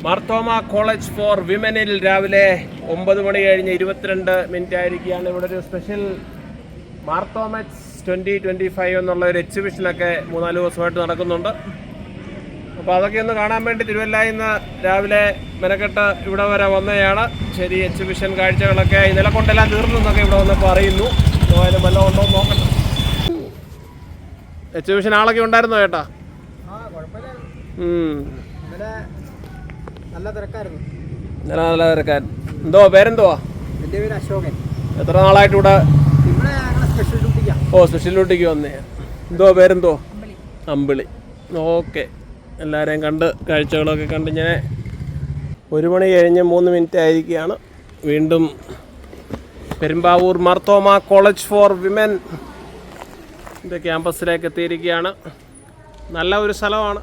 Marthoma college four വിമനിൽ രാവിലെ 9 മണി കഴിഞ്ഞ് 22 ആയിരിക്കുകയാണ്. ഇവിടെ ഒരു സ്പെഷ്യൽ മാർത്തോമറ്റ്സ് 2025 എന്നുള്ള ഒരു എക്സിബിഷനൊക്കെ 3-4 ദിവസമായിട്ട് നടക്കുന്നുണ്ട്. അപ്പോൾ അതൊക്കെ ഒന്ന് കാണാൻ വേണ്ടി തിരുവല്ലയിൽ നിന്ന് രാവിലെ മെനക്കെട്ട് ഇവിടെ വരെ വന്നതാണ്. ശരി, എക്സിബിഷൻ കാഴ്ചകളൊക്കെ ഇന്നലെ കൊണ്ടെല്ലാം തീർന്നെന്നൊക്കെ ഇവിടെ വന്നപ്പോൾ അറിയുന്നു. പോയാലും വല്ലതും ഉണ്ടോ എന്ന് നോക്കട്ടെ. എക്സിബിഷൻ ആളൊക്കെ ഉണ്ടായിരുന്നോ ചേട്ടാ? നല്ല തിരക്കായിരുന്നു. നല്ല തിരക്കാരൻ. എന്തോ പേരെന്തുവാ? എൻ്റെ പേര് അശോകൻ. എത്ര നാളായിട്ട് ഇവിടെ? ഇവിടെ സ്പെഷ്യൽ ഡ്യൂട്ടിക്കാണ്. ഓ, സ്പെഷ്യൽ ഡ്യൂട്ടിക്ക് വന്നേ. എന്തോ പേരെന്തോ? അമ്പിളി. ഓക്കെ, എല്ലാവരെയും കണ്ട് കാഴ്ചകളൊക്കെ കണ്ട് ഇങ്ങനെ 1 മണി കഴിഞ്ഞ് 3 ആയിരിക്കുകയാണ്. വീണ്ടും Perumbavoor Marthoma college for women ക്യാമ്പസിലേക്ക് എത്തിയിരിക്കുകയാണ്. നല്ല ഒരു സ്ഥലമാണ്.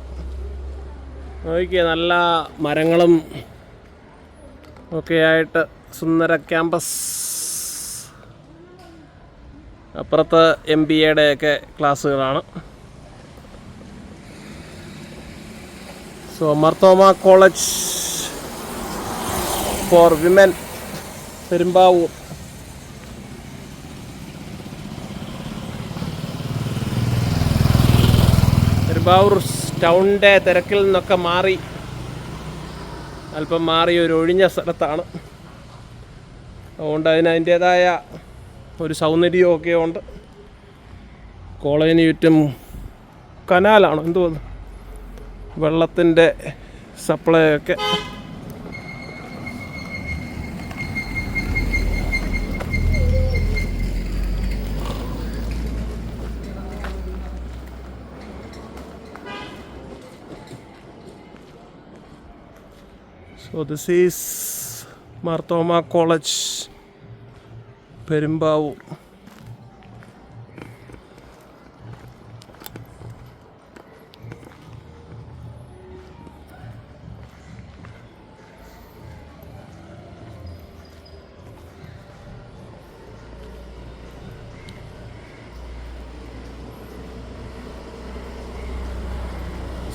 നോക്കിയേ, നല്ല മരങ്ങളും ഒക്കെ ആയിട്ട് സുന്ദര ക്യാമ്പസ്. അപ്പുറത്ത് MBA ഒക്കെ ക്ലാസ്സുകളാണ്. So Marthoma college for women Perumbavoor. Perumbavoor ടൗണിൻ്റെ തിരക്കിൽ നിന്നൊക്കെ മാറി അല്പം മാറി ഒരു ഒഴിഞ്ഞ സ്ഥലത്താണ്. അതുകൊണ്ട് അതിൻ്റേതായ ഒരു സൗന്ദര്യമൊക്കെ ഉണ്ട്. കോളേജിന് ചുറ്റും കനാലാണ്, എന്തുവാ വെള്ളത്തിൻ്റെ സപ്ലൈ ഒക്കെ. So this is Marthoma College, Perumbavoor.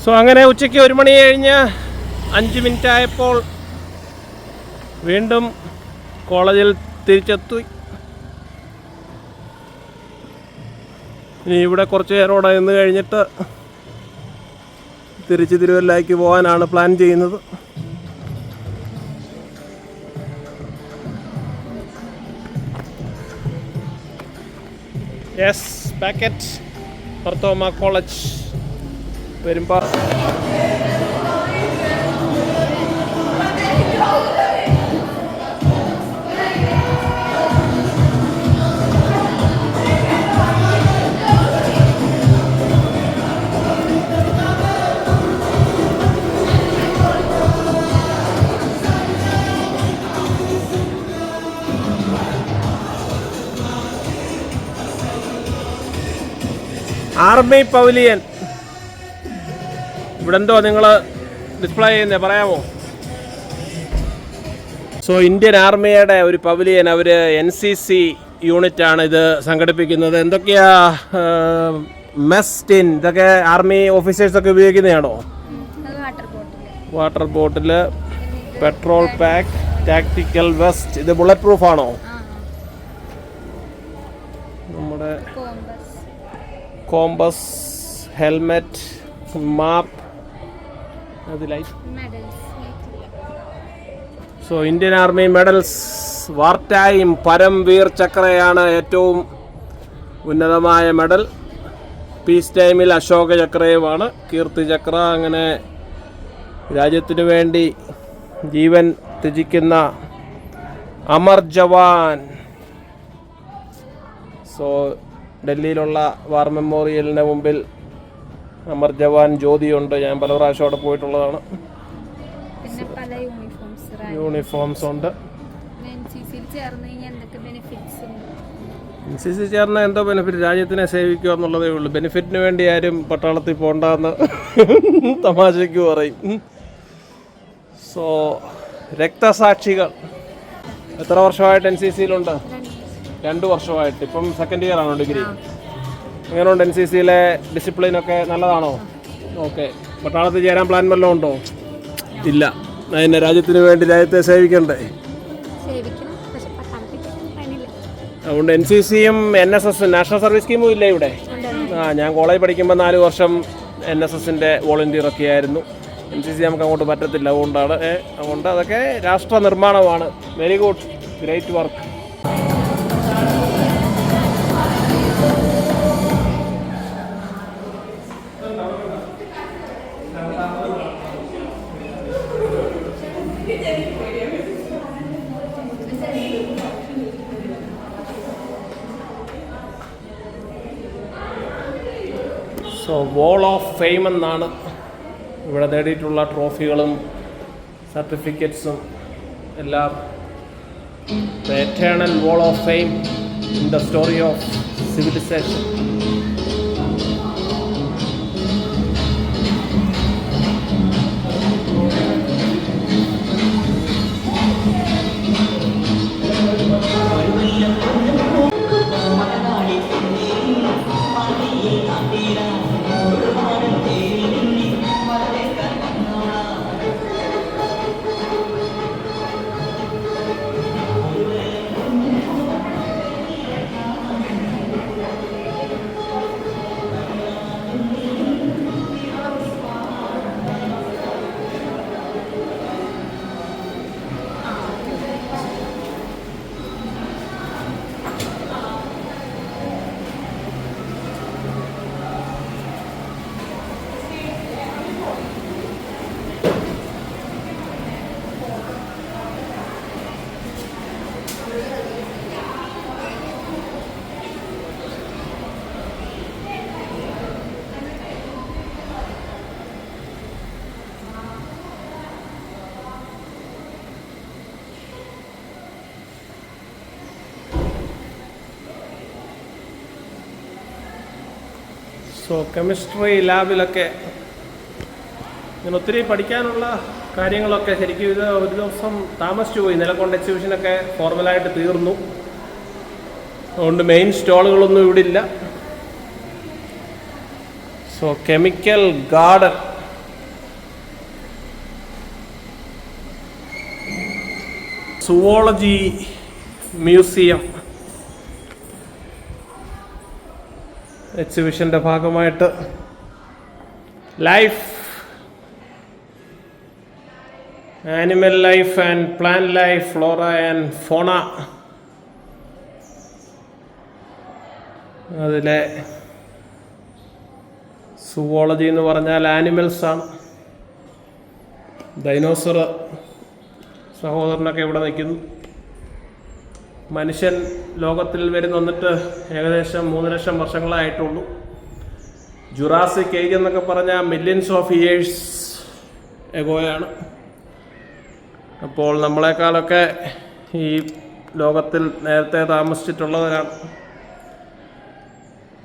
So അങ്ങനെ ഉച്ചയ്ക്ക് 1 മണി കഴിഞ്ഞ് 5 ആയപ്പോൾ വീണ്ടും കോളേജിൽ തിരിച്ചെത്തി. ഇനി ഇവിടെ കുറച്ച് നേരോടെ നിന്ന് കഴിഞ്ഞിട്ട് തിരിച്ച് തിരുവല്ലയ്ക്ക് പോകാനാണ് പ്ലാൻ ചെയ്യുന്നത്. Yes, packet Marthoma college Perumbavoor. Army pavilion ഇവിടെ എന്തോ നിങ്ങൾ ഡിസ്പ്ലേ ചെയ്യുന്നേ, പറയാമോ? സോ ഇന്ത്യൻ ആർമിയുടെ ഒരു പവലിയൻ, അവർ NCC യൂണിറ്റാണ് ഇത് സംഘടിപ്പിക്കുന്നത്. എന്തൊക്കെയാ മെസ് ടിൻ, ഇതൊക്കെ ആർമി ഓഫീസേഴ്സൊക്കെ ഉപയോഗിക്കുന്നതാണോ? Water bottle, petrol pack, tactical vest. ഇത് ബുള്ളറ്റ് പ്രൂഫ് ആണോ? നമ്മുടെ കോമ്പസ്, ഹെൽമെറ്റ്, മാപ്പ്, അതിലായി. So Indian army medals, war time Paramvir ചക്രയാണ് ഏറ്റവും ഉന്നതമായ മെഡൽ. പീസ് ടൈമിൽ അശോക ചക്രയുമാണ്, കീർത്തി ചക്ര. അങ്ങനെ രാജ്യത്തിനു വേണ്ടി ജീവൻ ത്യജിക്കുന്ന അമർ ജവാൻ. സോ ഡൽഹിയിലുള്ള വാർ മെമ്മോറിയലിന് മുമ്പിൽ അമർ ജവാൻ ജ്യോതിയുണ്ട്. ഞാൻ പല പ്രാവശ്യം അവിടെ പോയിട്ടുള്ളതാണ്. യൂണിഫോംസ് ഉണ്ട്. NCC ചേർന്ന എന്തോ ബെനിഫിറ്റ്? രാജ്യത്തിനെ സേവിക്കുക എന്നുള്ളതേ ഉള്ളൂ. ബെനിഫിറ്റിന് വേണ്ടി ആരും പട്ടാളത്തിൽ പോകണ്ടെന്ന് തമാശയ്ക്ക് പറയും. സോ രക്തസാക്ഷികൾ. എത്ര വർഷമായിട്ട് NCCയിലുണ്ട്? 2 വർഷമായിട്ട്. ഇപ്പം സെക്കൻഡ് ഇയർ ആണോ ഡിഗ്രി? എങ്ങനെയുണ്ട് NCCയിലെ ഡിസിപ്ലിനൊക്കെ? നല്ലതാണോ? ഓക്കെ. പട്ടാളത്തിൽ ചേരാൻ പ്ലാൻ വല്ലതും ഉണ്ടോ? ഇല്ല. അതിനെ രാജ്യത്തിന് വേണ്ടി രാജ്യത്തെ സേവിക്കണ്ടേ? സേവിക്കണം, പക്ഷെ പട്ടാളത്തേക്ക് പണിയില്ല. അതുകൊണ്ട് NCCയും NSS നാഷണൽ സർവീസ് സ്കീമും ഇല്ല ഇവിടെ. ഞാൻ കോളേജ് പഠിക്കുമ്പോൾ 4 വർഷം NSSൻ്റെ വോളണ്ടിയർ ഒക്കെ ആയിരുന്നു. NCC നമുക്ക് അങ്ങോട്ട് പറ്റത്തില്ല. അതുകൊണ്ട് അതൊക്കെ രാഷ്ട്ര നിർമ്മാണമാണ്. Very good, great work. So wall of fame എന്നാണ് ഇവിടെ നേടിയിട്ടുള്ള ട്രോഫികളും സർട്ടിഫിക്കറ്റ്സും എല്ലാം. The eternal wall of fame in the story of civilisation. So chemistry ലാബിലൊക്കെ ഇങ്ങനെ ഒത്തിരി പഠിക്കാനുള്ള കാര്യങ്ങളൊക്കെ ശരിക്കും ഇത് ഒരു ദിവസം താമസിച്ചു പോയി. നിലകൊണ്ട് എക്സിബിഷനൊക്കെ ഫോർമലായിട്ട് തീർന്നു. അതുകൊണ്ട് മെയിൻ സ്റ്റോളുകളൊന്നും ഇവിടെ ഇല്ല. So chemical garden, zoology museum എക്സിബിഷൻ്റെ ഭാഗമായിട്ട് life, animal life and plant life, flora and fauna. അതിലെ സുവോളജി എന്ന് പറഞ്ഞാൽ ആനിമൽസാണ്. ഡൈനോസർ സഹോദരനൊക്കെ ഇവിടെ നിൽക്കുന്നു. മനുഷ്യൻ ലോകത്തിൽ വന്നിട്ട് ഏകദേശം 3 ലക്ഷം വർഷങ്ങളായിട്ടുള്ളൂ. ജുറാസിക് ഏജ് എന്നൊക്കെ പറഞ്ഞാൽ മില്യൻസ് ഓഫ് ഇയേഴ്സ് എഗോയാണ്. അപ്പോൾ നമ്മളെക്കാളൊക്കെ ഈ ലോകത്തിൽ നേരത്തെ താമസിച്ചിട്ടുള്ളവരാണ്.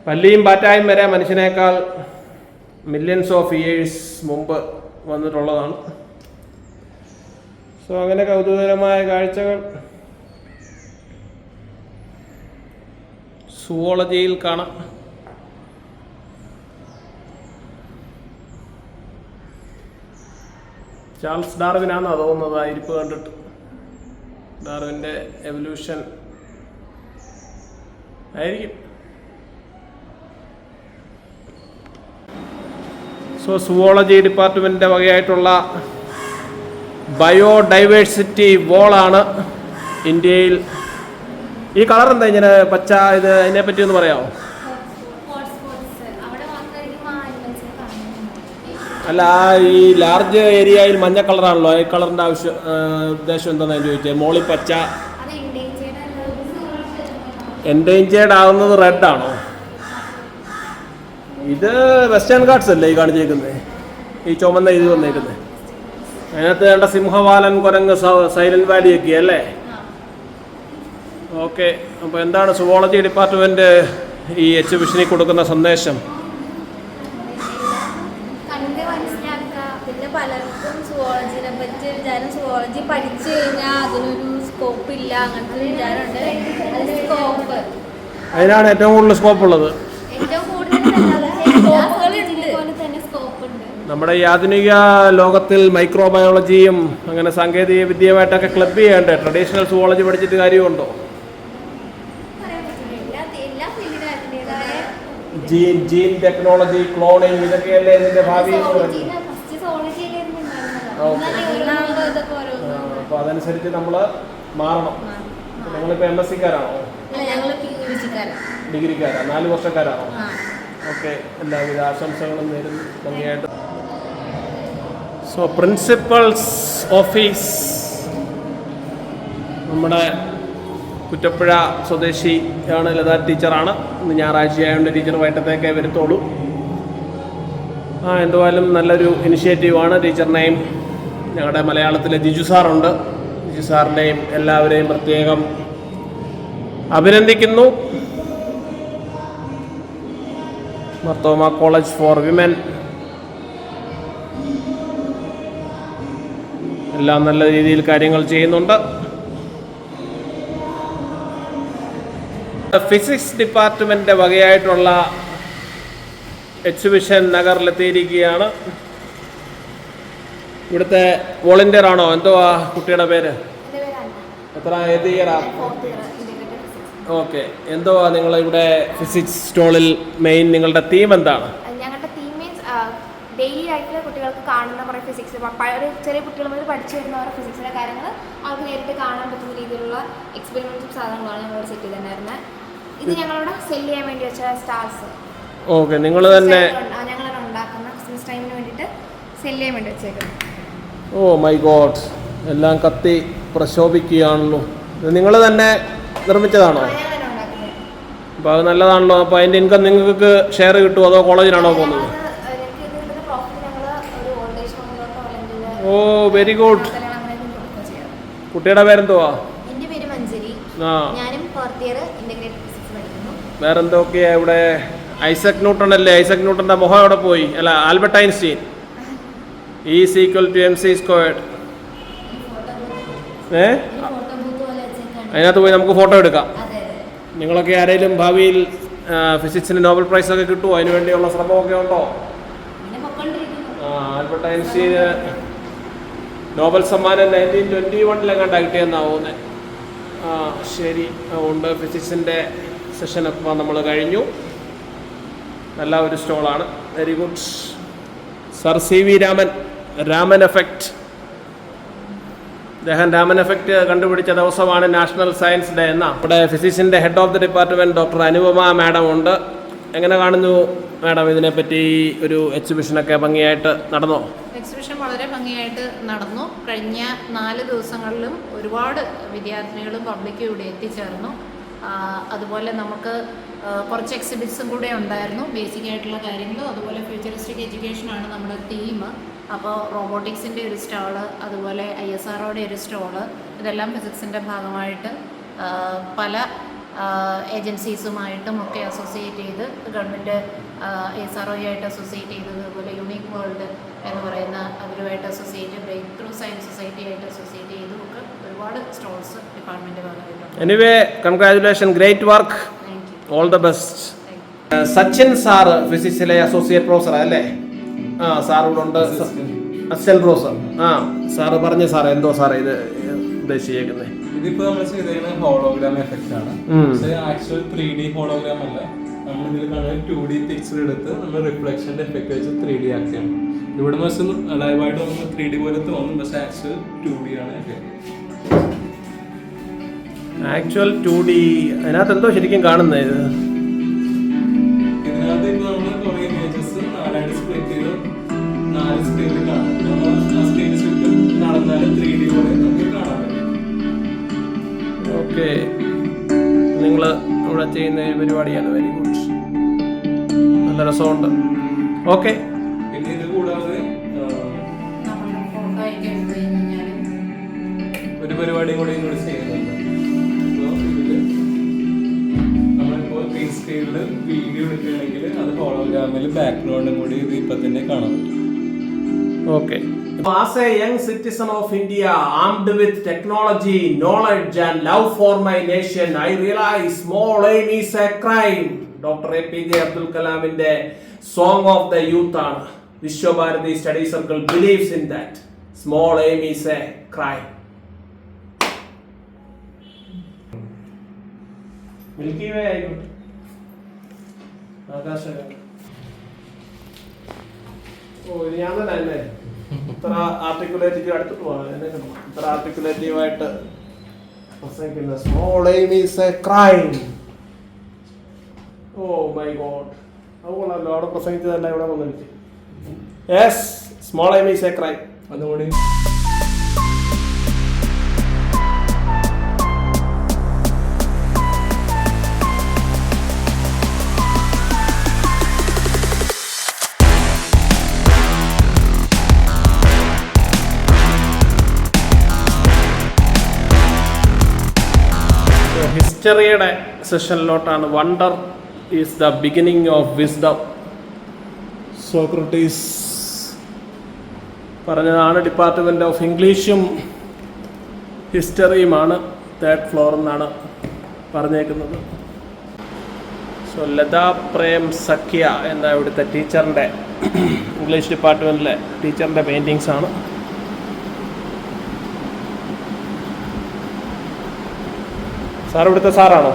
പല്ലിയും പാറ്റായും വരെ മനുഷ്യനേക്കാൾ മില്യൻസ് ഓഫ് ഇയേഴ്സ് മുമ്പ് വന്നിട്ടുള്ളതാണ്. സോ അങ്ങനെ കൗതുകകരമായ കാഴ്ചകൾ സുവോളജിയിൽ കാണാം. ചാൾസ് ഡാർവിനാണെന്നാ തോന്നുന്നത് ആ ഇരിപ്പ് കണ്ടിട്ട്. ഡാർവിൻ്റെ എവല്യൂഷൻ ആയിരിക്കും. സോ സുവോളജി ഡിപ്പാർട്ട്മെൻറ്റിൻ്റെ വകയായിട്ടുള്ള ബയോഡൈവേഴ്സിറ്റി വോളാണ് ഇന്ത്യയിൽ. ഈ കളർ എന്താ ഇങ്ങനെ പച്ച? ഇത് അതിനെപ്പറ്റി ഒന്ന് പറയാമോ? അല്ല, ഈ ലാർജ് ഏരിയയിൽ മഞ്ഞ കളറാണല്ലോ. ഈ കളറിൻ്റെ ഉദ്ദേശം എന്താണെന്ന് ചോദിച്ചത്. മോളി പച്ച. എൻഡേഞ്ചേർഡ് ആവുന്നത് റെഡ് ആണോ? ഇത് വെസ്റ്റേൺ ഗാർഡ്സ് അല്ലേ ഈ കാണിച്ചേക്കുന്നത്? ഈ ചുമന്ന ഇത് വന്നേക്കുന്നത്. അതിനകത്ത് വേണ്ട സിംഹവാലൻ, കുരങ്ങ്, സൈലന്റ് വാലിയൊക്കെ അല്ലേ? ഓക്കെ. അപ്പോൾ എന്താണ് സുവോളജി ഡിപ്പാർട്ട്മെൻറ്റ് ഈ എക്സിബിഷനിൽ കൊടുക്കുന്ന സന്ദേശം? പിന്നെ പലർക്കും സുവോളജിനെ പറ്റി വിചാരം സുവോളജി പഠിച്ചു കഴിഞ്ഞാൽ അതിനൊരു സ്കോപ്പ് ഇല്ല, അങ്ങനത്തെ ഒരു വിചാരമുണ്ട്. അതിന് സ്കോപ്പ്, അതിനാണ് ഏറ്റവും കൂടുതൽ സ്കോപ്പ് ഉള്ളത്. ഏറ്റവും കൂടുതൽ സ്കോപ്പുകൾ ഉണ്ട്. തന്നെ സ്കോപ്പ് ഉണ്ട്. നമ്മുടെ ഈ ആധുനിക ലോകത്തിൽ മൈക്രോബയോളജിയും അങ്ങനെ സാങ്കേതിക വിദ്യയുമായിട്ടൊക്കെ ക്ലബ് ചെയ്യേണ്ടേ? ട്രഡീഷണൽ സുവോളജി പഠിച്ചിട്ട് കാര്യമുണ്ടോ? ജീൻ ടെക്നോളജി, ക്ലോണിങ്, ഇതൊക്കെയല്ലേ ഇതിന്റെ ഭാവി. അപ്പൊ അതനുസരിച്ച് നമ്മൾ മാറണം. നിങ്ങളിപ്പോ MSc-ക്കാരാണോ? ഡിഗ്രിക്കാരാ? 4 വർഷക്കാരാണോ? ഓക്കെ, എല്ലാവിധ ആശംസകളും നേരുന്നു. ഭംഗിയായിട്ട്. സോ പ്രിൻസിപ്പൽസ് ഓഫീസ് നമ്മുടെ കുറ്റപ്പുഴ സ്വദേശിയാണ്, ലത ടീച്ചറാണ്. ഇന്ന് ഞായറാഴ്ചയായതുകൊണ്ട് ടീച്ചർ വൈകിട്ടത്തേക്കേ വരത്തുള്ളൂ. എന്തുവായാലും നല്ലൊരു ഇനിഷ്യേറ്റീവാണ്. ടീച്ചറിനെയും ഞങ്ങളുടെ മലയാളത്തിലെ ജിജു സാറുണ്ട്, ജിജു സാറിനെയും എല്ലാവരെയും പ്രത്യേകം അഭിനന്ദിക്കുന്നു. മർത്തോമ കോളേജ് ഫോർ വിമൻ എല്ലാം നല്ല രീതിയിൽ കാര്യങ്ങൾ ചെയ്യുന്നുണ്ട്. ഫിസിക്സ് ഡിപ്പാർട്ട്മെൻറ്റിൻ്റെ വകയായിട്ടുള്ള എക്സിബിഷൻ നഗറിലെത്തിയിരിക്കുകയാണ്. ഇവിടുത്തെ വോളണ്ടിയർ ആണോ? എന്തുവാ കുട്ടിയുടെ പേര്? ഏത് ഇയറാ? ഓക്കെ. എന്തുവാ നിങ്ങൾ ഇവിടെ ഫിസിക്സ് സ്റ്റോളിൽ മെയിൻ നിങ്ങളുടെ തീം എന്താണ്? ഞങ്ങളുടെ തീം മീൻസ് ഡെയിലി ലൈഫിൽ കുട്ടികൾക്ക് കാണുന്ന കുറേ ഫിസിക്സ്, ചെറിയ കുട്ടികൾ മുതൽ പഠിച്ചു വരുന്നവരുടെ ഫിസിക്സിൻ്റെ കാര്യങ്ങൾ അവർക്ക് നേരിട്ട് കാണാൻ പറ്റുന്ന രീതിയിലുള്ള എക്സ്പെരിമെൻറ്റും സാധനങ്ങളാണ് ഞങ്ങൾ സെറ്റ് ചെയ്തിട്ടുണ്ടായിരുന്നത്. ഇത് ഞങ്ങളോട് സെല്ല് ചെയ്യാൻ വേണ്ടി വെച്ച സ്റ്റാർസ്. ഓക്കെ, നിങ്ങൾ തന്നെ ഞങ്ങളാണ് ഉണ്ടാക്കുന്ന ക്രിസ്മസ് ടൈമിന് വേണ്ടിയിട്ട് സെല്ല് ചെയ്യാൻ വേണ്ടി വെച്ചേക്കുന്നത്. ഓ മൈ ഗോഡ്, എല്ലാം കത്തി പ്രശോഭിക്കുകയാണല്ലോ. നിങ്ങൾ തന്നെ നിർമ്മിച്ചതാണോ? അപ്പോൾ അത് നല്ലതാണല്ലോ. അപ്പോൾ അതിൻ്റെ ഇൻകം നിങ്ങൾക്ക് ഷെയർ കിട്ടുമോ അതോ കോളേജിലാണോ പോകുന്നത്? ഓ വെരി ഗുഡ്. കുട്ടിയുടെ പേരെന്തുവാ? എൻ്റെ പേര് മഞ്ജരി. ഞാനും 4th ഇയർ ഇന്റഗ്രേറ്റഡ് ഫിസിക്സ് പഠിക്കുന്നു. വേറെന്തൊക്കെയാ ഇവിടെ? ഐസക് ന്യൂട്ടൺ അല്ലേ? ഐസക് ന്യൂട്ടൻ്റെ മുഖം എവിടെ പോയി? അല്ല, ആൽബർട്ട് ഐൻസ്റ്റീൻ. E=mc². അതിനകത്ത് പോയി നമുക്ക് ഫോട്ടോ എടുക്കാം. നിങ്ങളൊക്കെ ആരെങ്കിലും ഭാവിയിൽ ഫിസിക്സിന് നോബൽ പ്രൈസ് ഒക്കെ കിട്ടുമോ? അതിന് വേണ്ടിയുള്ള ശ്രമമൊക്കെ ഉണ്ടോ? ആൽബർട്ട് ഐൻസ്റ്റീന് നോബൽ സമ്മാനം 1921 കിട്ടിയെന്നാണ് പോകുന്നത്. ശരി, അതുകൊണ്ട് ഫിസിക്സിൻ്റെ സെഷനൊക്കെ നമ്മൾ കഴിഞ്ഞു. നല്ല ഒരു സ്റ്റോളാണ്. Very good. Sir CV Raman effect. അദ്ദേഹം രാമൻ എഫക്റ്റ് കണ്ടുപിടിച്ച ദിവസമാണ് നാഷണൽ സയൻസ് ഡേ എന്ന. ഇവിടെ ഫിസിക്സിൻ്റെ head of the department doctor Anupama madam ഉണ്ട്. എങ്ങനെ കാണുന്നു മാഡം ഇതിനെപ്പറ്റി? ഒരു എക്സിബിഷനൊക്കെ ഭംഗിയായിട്ട് നടന്നോ? എക്സിബിഷൻ വളരെ ഭംഗിയായിട്ട് നടന്നു. കഴിഞ്ഞ 4 ദിവസങ്ങളിലും ഒരുപാട് വിദ്യാർത്ഥിനികളും പബ്ലിക്കും ഇവിടെ എത്തിച്ചേർന്നു. അതുപോലെ നമുക്ക് കുറച്ച് എക്സിബിറ്റ്സും കൂടെ ഉണ്ടായിരുന്നു, ബേസിക് ആയിട്ടുള്ള കാര്യങ്ങളും. അതുപോലെ ഫ്യൂച്ചറിസ്റ്റിക് എഡ്യൂക്കേഷനാണ് നമ്മുടെ തീം. അപ്പോൾ റോബോട്ടിക്സിൻ്റെ ഒരു സ്റ്റാള്, അതുപോലെ ISROയുടെ ഒരു സ്റ്റോള്, ഇതെല്ലാം ഫിസിക്സിൻ്റെ ഭാഗമായിട്ട് പല ഏജൻസീസുമായിട്ടും ഒക്കെ അസോസിയേറ്റ് ചെയ്ത്, ഗവൺമെൻറ് ISROയായിട്ട് അസോസിയേറ്റ് ചെയ്തത്, അതുപോലെ യുണീക്ക് വേൾഡ് എന്ന് പറയുന്ന അവരുമായിട്ട് associate, break through science society ആയിട്ട് അസോസിയേറ്റ് ചെയ്തും ഒക്കെ ഒരുപാട് സ്റ്റോൾസ് ഡിപ്പാർട്ട്മെൻറ്റ് ഭാഗമായിട്ടുണ്ട്. Anyway congratulation, great work, all the best. Sachin sir ഫിസിക്സിലെ അസോസിയേറ്റ് പ്രൊഫസർ അല്ലേ? സാർ ഇവിടെ ഉണ്ട്, അസിസ്റ്റന്റ് പ്രൊഫസർ. സാറ് പറഞ്ഞ സാറേ, എന്തോ സാറേ ഇത് ഉദ്ദേശിച്ചേക്കുന്നത്? ഇതിപ്പോ നമ്മൾ ചെയ്തേക്കുന്നത് ഹോളോഗ്രാം എഫക്റ്റ് ആണ്. പക്ഷേ ആക്ച്വൽ 3D ഹോളോഗ്രാം അല്ല. നമ്മൾ ഇതിൽ കാണുന്ന 2D പിക്ചർ എടുത്ത് നമ്മൾ റിഫ്ലക്ഷന്റെ എഫക്റ്റ് വെച്ച് 3D ആക്കിയാണ്. ഇവിടെ ലൈവായിട്ട് നമുക്ക് 3D പോലെ തോന്നും, പക്ഷേ ആക്ച്വൽ 2D ആണ് എഫക്റ്റ്. ആക്ച്വൽ 2D അതിനകത്ത് എന്തോ ശരിക്കും കാണുന്നത്? ഇതിനകത്ത് ഇപ്പൊ നമ്മൾ കുറെ ഇമേജസ് 4 സ്പ്ലിറ്റ് ചെയ്ത് 4 സ്ക്രീനിൽ കാണാം. നമ്മൾ ആ സ്ക്രീനിൽ ചുറ്റും നടന്നാലും 3D പോലെ നമുക്ക് കാണാൻ പറ്റും. ഓക്കെ, നിങ്ങൾ ഇവിടെ ചെയ്യുന്ന പരിപാടിയാണ്. വെരി ഗുഡ്, നല്ല രസമുണ്ട്. ഓക്കെ, പിന്നെ ഇത് കൂടാതെ ഫോട്ടോ ഒക്കെ എടുത്തു കഴിഞ്ഞാൽ ഒരു പരിപാടിയും കൂടി ഇങ്ങോട്ട് ചെയ്യുന്നുണ്ട്. അപ്പോൾ ഇതിൽ നമ്മളിപ്പോൾ ഗ്രീൻ സ്ക്രീനിൽ വീഡിയോ എടുക്കുകയാണെങ്കിൽ അത് ഹോളോഗ്രാമിൽ ബാക്ക്ഗ്രൗണ്ടും കൂടി ഇത് ഇപ്പം തന്നെ കാണാൻ പറ്റും. Okay. As a young citizen of India, armed with technology, knowledge and love for my nation, I realize small aim is a crime. Dr. APJ Abdul Kalaminte Song of the Youth ആണ്. Vishwabharati Study Circle believes in that. Small aim is a crime. Milky Way ആയിക്കോട്ടെ. ആകാശഗംഗ. ഇത് ഞാൻ തന്നെ അല്ലേ ഇത്ര ആർട്ടിക്കുലേറ്റീവ് അടുത്തിട്ട് പോകാം. ഇത്ര ആർട്ടിക്കുലേറ്റീവായിട്ട് പ്രസംഗിക്കുന്ന small aim is a crime. Oh my God, അത് കൊള്ളാമല്ലോ. അവിടെ പ്രസംഗിച്ചതല്ല ഇവിടെ വന്നിട്ട്. Yes, small aim is a crime. അതുകൂടി ഹിസ്റ്ററിയുടെ സെഷനിലോട്ടാണ്. Wonder is the beginning of wisdom. Socrates പറഞ്ഞതാണ്. ഡിപ്പാർട്ട്മെൻറ്റ് ഓഫ് ഇംഗ്ലീഷും ഹിസ്റ്ററിയുമാണ് 3rd ഫ്ലോർ എന്നാണ് പറഞ്ഞേക്കുന്നത്. സോ ലതാ പ്രേം സഖ്യ എന്ന ഇവിടുത്തെ ടീച്ചറിൻ്റെ, ഇംഗ്ലീഷ് ഡിപ്പാർട്ട്മെൻറ്റിലെ ടീച്ചറിൻ്റെ പെയിൻറ്റിങ്സ് ആണ്. സാർ ഇവിടുത്തെ സാറാണോ?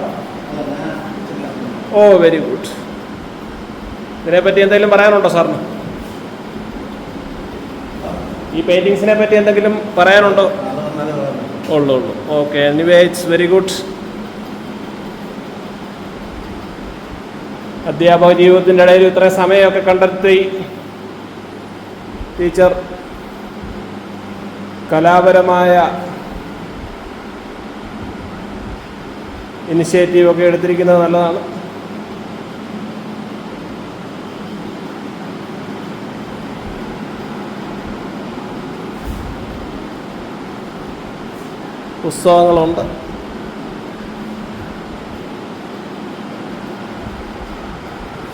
ഓ വെരി ഗുഡ്. ഇതിനെപ്പറ്റി എന്തെങ്കിലും പറയാനുണ്ടോ സാറിന്? ഈ പെയിൻറ്റിങ്സിനെ പറ്റി എന്തെങ്കിലും പറയാനുണ്ടോ? ഉള്ളൂ. Okay, anyway it's very good. അധ്യാപക ജീവിതത്തിൻ്റെ ഇടയിൽ ഇത്രയും സമയമൊക്കെ കണ്ടെത്തി ടീച്ചർ കലാപരമായ ഇനിഷ്യേറ്റീവൊക്കെ എടുത്തിരിക്കുന്നത് നല്ലതാണ്. പുസ്തകങ്ങളുണ്ട്.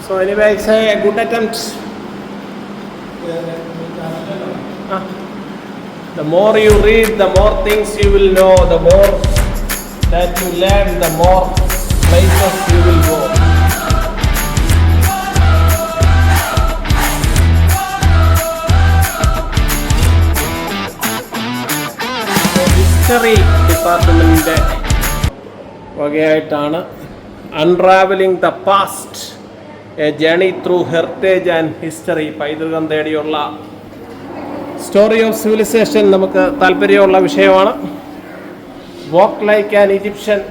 So anyway, it's a good attempt. The more you read, the more things you will know. The more that you learn, the more places you will go. History ഡിപ്പാർട്ട്മെൻറ്റിൻ്റെ വകയായിട്ടാണ് unravelling the past, a journey through heritage and history, പൈതൃകം തേടിയുള്ള story of civilisation നമുക്ക് താല്പര്യമുള്ള വിഷയമാണ്. Walk like an Egyptian,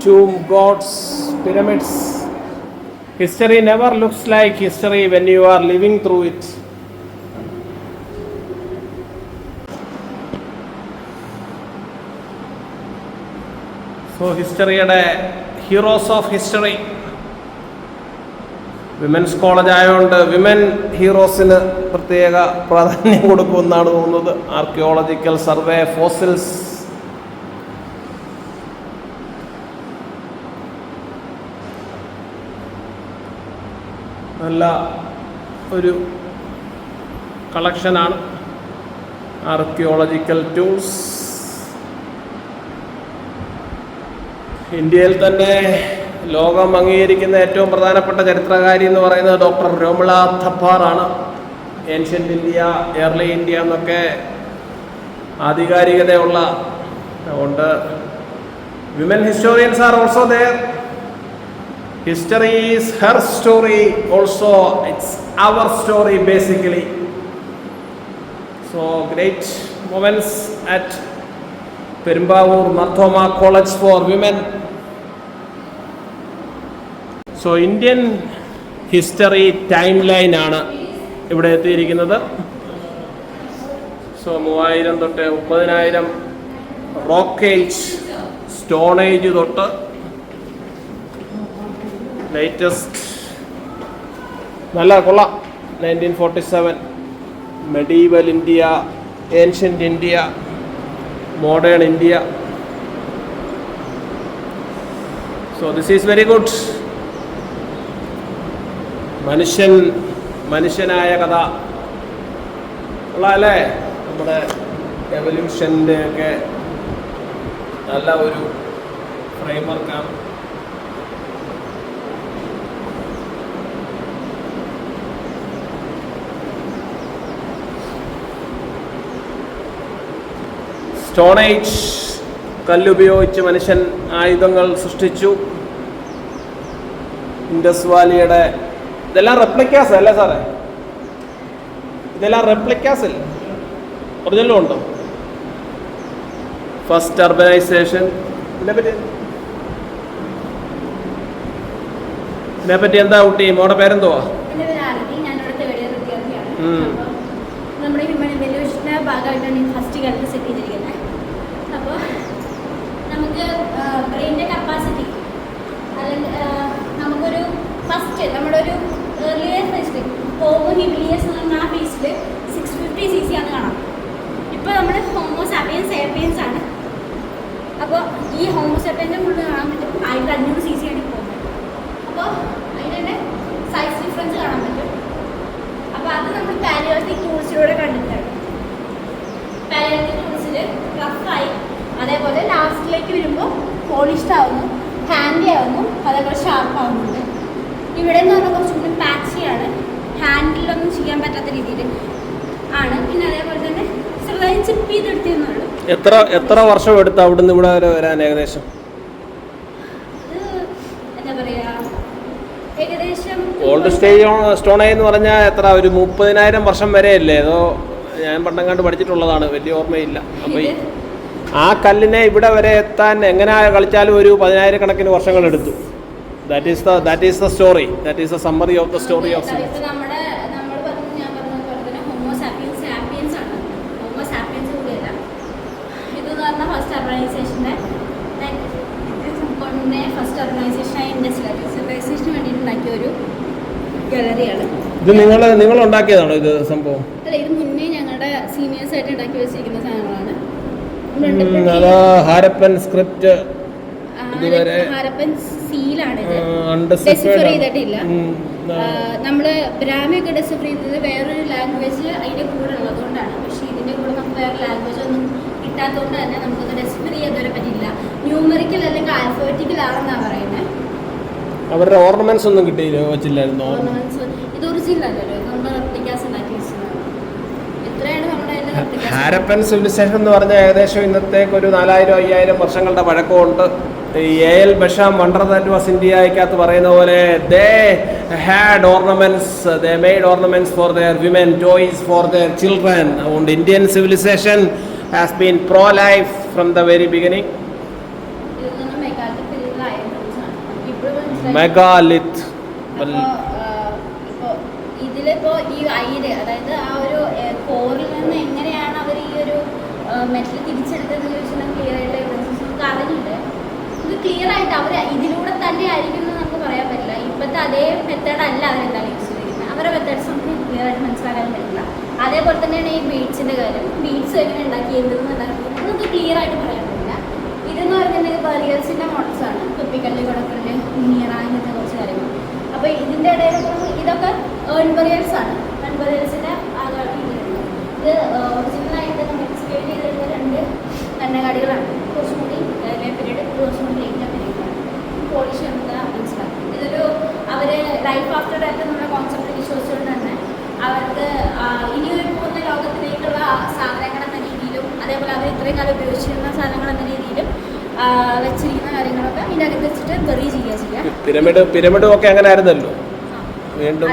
tomb, gods, pyramids. History never looks like history when you are living through it. So ഹിസ്റ്ററിയുടെ heroes of history, women's college ആയതുകൊണ്ട് women ഹീറോസിന് പ്രത്യേക പ്രാധാന്യം കൊടുക്കുമെന്നാണ് തോന്നുന്നത്. ആർക്കിയോളജിക്കൽ സർവേ, ഫോസിൽസ്, നല്ല ഒരു കളക്ഷനാണ്. Archaeological tools. ഇന്ത്യയിൽ തന്നെ ലോകം അംഗീകരിക്കുന്ന ഏറ്റവും പ്രധാനപ്പെട്ട ചരിത്രകാരി എന്ന് പറയുന്നത് ഡോക്ടർ രോമിള ഥപ്പാറാണ്. ഏൻഷ്യൻ്റ് ഇന്ത്യ, എർലി ഇന്ത്യ എന്നൊക്കെ ആധികാരികതയുള്ള. അതുകൊണ്ട് women historians are also there. History is her story also. It's our story basically. So great moments at Perumbavoor Marthoma College for Women. So Indian history timeline ആണ് ഇവിടെ എത്തിയിരിക്കുന്നത്. So 3000 തൊട്ട് 30,000 rock age, stone age തൊട്ട് latest നല്ല കൊള്ളാം. 1947, medieval India, ancient India, modern India. So this is very good. മനുഷ്യനായ കഥ ഉള്ളതല്ലേ? നമ്മുടെ എവല്യൂഷൻ്റെ ഒക്കെ നല്ല ഒരു ഫ്രെയിംവർക്കാണ്. സ്റ്റോൺ ഏജ് കല്ലുപയോഗിച്ച് മനുഷ്യൻ ആയുധങ്ങൾ സൃഷ്ടിച്ചു. ഇൻഡസ് വാലിയുടെ ഇതെല്ലാം റെപ്ലിക്കാസ് അല്ലേ സാറേ? ഇതെല്ലാം റെപ്ലിക്കാസ് അല്ലേ? ഒറിജിനലും ഉണ്ടോ? ഫസ്റ്റ് അർബനൈസേഷൻ ഇതിനെപ്പറ്റി എന്താ കുട്ടി? മോടെ പേരെന്തുവാ? എൻ്റെ പേര് ആരതി. ഞാനിവിടെ തേർഡ് ഇയർ വിദ്യാർത്ഥിയാണ്. അപ്പോൾ നമ്മുടെ ഹ്യൂമൻ ഇവല്യൂഷൻ്റെ ഭാഗമായിട്ടാണ് ഈ ഫസ്റ്റ് കല്ല് സെറ്റ് ചെയ്തിരിക്കുന്നത്. അപ്പോൾ നമുക്ക് ബ്രെയിനിൻ്റെ കപ്പാസിറ്റി അല്ലെങ്കിൽ നമുക്കൊരു ഫസ്റ്റ് നമ്മുടെ ഒരു ഏർലിയർ ഫേസിൽ ഹോമോ ഹിബിലിയസ് എന്ന് പറഞ്ഞ ആ ഫേസിൽ 650 cc ആണ് കാണാം. ഇപ്പോൾ നമ്മൾ ഹോമോ സാപ്പിയൻസ് സേപ്പിയൻസ് ആണ്. അപ്പോൾ ഈ ഹോമോ സാപ്പിയൻസിൻ്റെ മുകളിൽ കാണാൻ പറ്റും 1500 cc ആണ് പോകുന്നത്. അപ്പോൾ അതിൻ്റെ സൈസ് ഡിഫറൻസ് കാണാൻ പറ്റും. അപ്പോൾ അത് നമ്മൾ പാലിയോളിറ്റിക് ടൂൾസിലൂടെ കണ്ടിട്ടാണ്. പാലിയോളിറ്റിക് ടൂൾസിൽ റഫായി അതേപോലെ ലാസ്റ്റിലേക്ക് വരുമ്പോൾ പോളിഷ്ഡ് ആവുന്നു, ഹാൻഡി ആവുന്നു, അതേപോലെ ഷാർപ്പ് ആവുന്നുണ്ട്. ഇവിടെ എന്ന് പറഞ്ഞാൽ കുറച്ചുകൂടി പാച്ചിയാണ്, ഹാൻഡിലൊന്നും ചെയ്യാൻ പറ്റാത്ത രീതിയിൽ ആണ്. പിന്നെ അതേപോലെ തന്നെ ചെറുതായി ചിപ്പ് ചെയ്തെടുത്തിരുന്നുള്ളൂ. എത്ര വർഷം എടുത്തു അവിടുന്ന് ഇവിടെ വരെ വരാൻ ഏകദേശം? എന്താ പറയുക, ഏകദേശം ഓൾഡ് സ്റ്റോൺ ഏജ് എന്ന് പറഞ്ഞാൽ എത്ര, ഒരു 30,000 വർഷം വരെ അല്ലേ? അതോ ഞാൻ പണ്ടങ്ങാണ്ട് പഠിച്ചിട്ടുള്ളതാണ്, വലിയ ഓർമ്മയില്ല. അപ്പോൾ ആ കല്ലിനെ ഇവിടെ വരെ എത്താൻ എങ്ങനെ കളിച്ചാലും ഒരു 10,000 കണക്കിന് വർഷങ്ങൾ എടുത്തു. That is the story, that is the summary of the story of ഞാൻ പറഞ്ഞതുപോലെ തന്നെ ഹോമോ സാപ്പിയൻസ് സാപ്പിയൻസ് ആണ്. ഹോമോ സാപ്പിയൻസ് കൂടിയല്ല. ഇതെന്ന് പറഞ്ഞാൽ ഫസ്റ്റ് അർബനൈസേഷൻ്റെ ഫസ്റ്റ് അർബനൈസേഷനായ ഇൻഡസ്ട്രിയലൈസേഷന് വേണ്ടിയിട്ട് ഉണ്ടാക്കിയ ഒരു ഗാലറിയാണ്. ഇത് നിങ്ങൾ ഉണ്ടാക്കിയതാണോ ഇത് സംഭവം? അല്ല, ഇത് മുന്നേ ഞങ്ങളുടെ സീനിയേഴ്സ് ആയിട്ട് ഉണ്ടാക്കി വെച്ചിരിക്കുന്ന സാധനങ്ങളാണ്. ഹാരപ്പൻ സ്ക്രിപ്റ്റ്, ഹാരപ്പൻ സീലാണ് ഇത്. ഡെസിഫർ ചെയ്തിട്ടില്ല. നമ്മള് ബ്രാഹ്മിയൊക്കെ ഡെസിഫർ ചെയ്തത് വേറൊരു ലാംഗ്വേജ് അതിന്റെ കൂടെ ഉള്ളതുകൊണ്ടാണ്. പക്ഷെ ഇതിന്റെ കൂടെ നമുക്ക് വേറെ ലാംഗ്വേജ് ഒന്നും കിട്ടാത്തതുകൊണ്ട് തന്നെ നമുക്കത് ഡെസിഫർ ചെയ്യാൻ ഇതുവരെ പറ്റില്ല. ന്യൂമറിക്കൽ അല്ലെങ്കിൽ ആൽഫബറ്റിക്കൽ ആണെന്നാണ് പറയുന്നത്. അവരുടെ ഓർണമെന്റ്സ് ഒന്നും കിട്ടിയില്ല, വെച്ചില്ലായിരുന്നു. ഓർണമെന്റ്സ് ഇത് ഒറിജിനൽ അല്ലല്ലോ, നമ്മൾ റെപ്ലിക്കാസ് ഉണ്ടാക്കി വെച്ചതാണ്. എത്രയാണ് നമ്മുടെ ഹാരപ്പൻ സിവിലൈസേഷൻ എന്ന് പറഞ്ഞാൽ ഏകദേശം ഇന്നത്തേക്ക് ഒരു 4000-5000 വർഷങ്ങളുടെ പഴക്കമുണ്ട്. L Basham wonder that was ഇന്ത്യക്കകത്ത് പറയുന്ന പോലെ they had ornaments, they made ornaments for their women, toys for their children. അതുകൊണ്ട് Indian civilisation has been pro life from the very beginning. Megalith. ഇതിലിപ്പോ ഈ അയിര്, അതായത് ആ ഒരു കോറിൽ നിന്ന് എങ്ങനെയാണ് അവർ ഈ ഒരു മെറ്റൽ തിരിച്ചെടുത്തതെന്ന് ചോദിച്ചാൽ ക്ലിയർ ആയിട്ട് എവിഡൻസസ് നമുക്ക് അറിഞ്ഞിട്ട് ഇത് ക്ലിയർ ആയിട്ട് അവർ ഇതിലൂടെ തന്നെ ആയിരിക്കും എന്ന് നമുക്ക് പറയാൻ പറ്റില്ല. ഇപ്പോഴത്തെ അതേ മെത്തേഡ് അല്ല അവരെന്താണ് യൂസ് ചെയ്തിരിക്കുന്നത്. അവരുടെ മെത്തേഡ്സ് നമുക്ക് ക്ലിയർ ആയിട്ട് മനസ്സിലാക്കാൻ പറ്റില്ല. അതേപോലെ തന്നെയാണ് ഈ ബീഡ്സിൻ്റെ കാര്യം. ബീഡ്സ് എങ്ങനെ ഉണ്ടാക്കി എന്തെന്ന് ഉണ്ടാക്കി നമുക്ക് ക്ലിയർ ആയിട്ട് പറയാൻ പറ്റില്ല. ഇതെന്ന് പറഞ്ഞിട്ടുണ്ടെങ്കിൽ ബറിയൽസിൻ്റെ മോഡൽസ് ആണ്. കുപ്പിക്കല്ല്, കുടക്കല്ല്, മിനിയറ, അങ്ങനത്തെ കുറച്ച് കാര്യങ്ങൾ. അപ്പോൾ ഇതിൻ്റെ ഇടയിലൊക്കെ ഇതൊക്കെ ഏൺ ബറിയൽസ് ആണ്. ഏൺ ബറിയൽസിൻ്റെ ആദ്യമായിട്ട് ഇതിലുണ്ട്. ഇത് ഒറിജിനലായിട്ട് നമ്മൾ എക്സ്പ്ലെയിൻ ചെയ്തിട്ടുള്ള 2 കണ്ണകാടികളാണ്. കുറച്ചും കൂടി പീരീഡ്, കുറച്ചും കൂടി ലേറ്റ് പീരീഡാണ്. പോളിഷ് എന്താ മനസ്സിലാക്കും. ഇതൊരു അവർ ലൈഫ് ആഫ്റ്റർ ഡെത്ത് എന്നുള്ള കോൺസെപ്റ്റ് വിശ്വസിച്ചുകൊണ്ട് തന്നെ അവർക്ക് ഇനിയൊരു പോകുന്ന ലോകത്തിലേക്കുള്ള സാധനങ്ങൾ എന്ന രീതിയിലും അതേപോലെ അവർ ഇത്രയും കാലം ഉപയോഗിച്ചിരുന്ന സാധനങ്ങൾ എന്ന രീതിയിലും വെച്ചിരിക്കുന്ന കാര്യങ്ങളൊക്കെ ഇതിൻ്റെ അകത്ത് വെച്ചിട്ട് ബറി ചെയ്യുക. പിരമിഡും ഒക്കെ അങ്ങനെ ആയിരുന്നല്ലോ. വീണ്ടും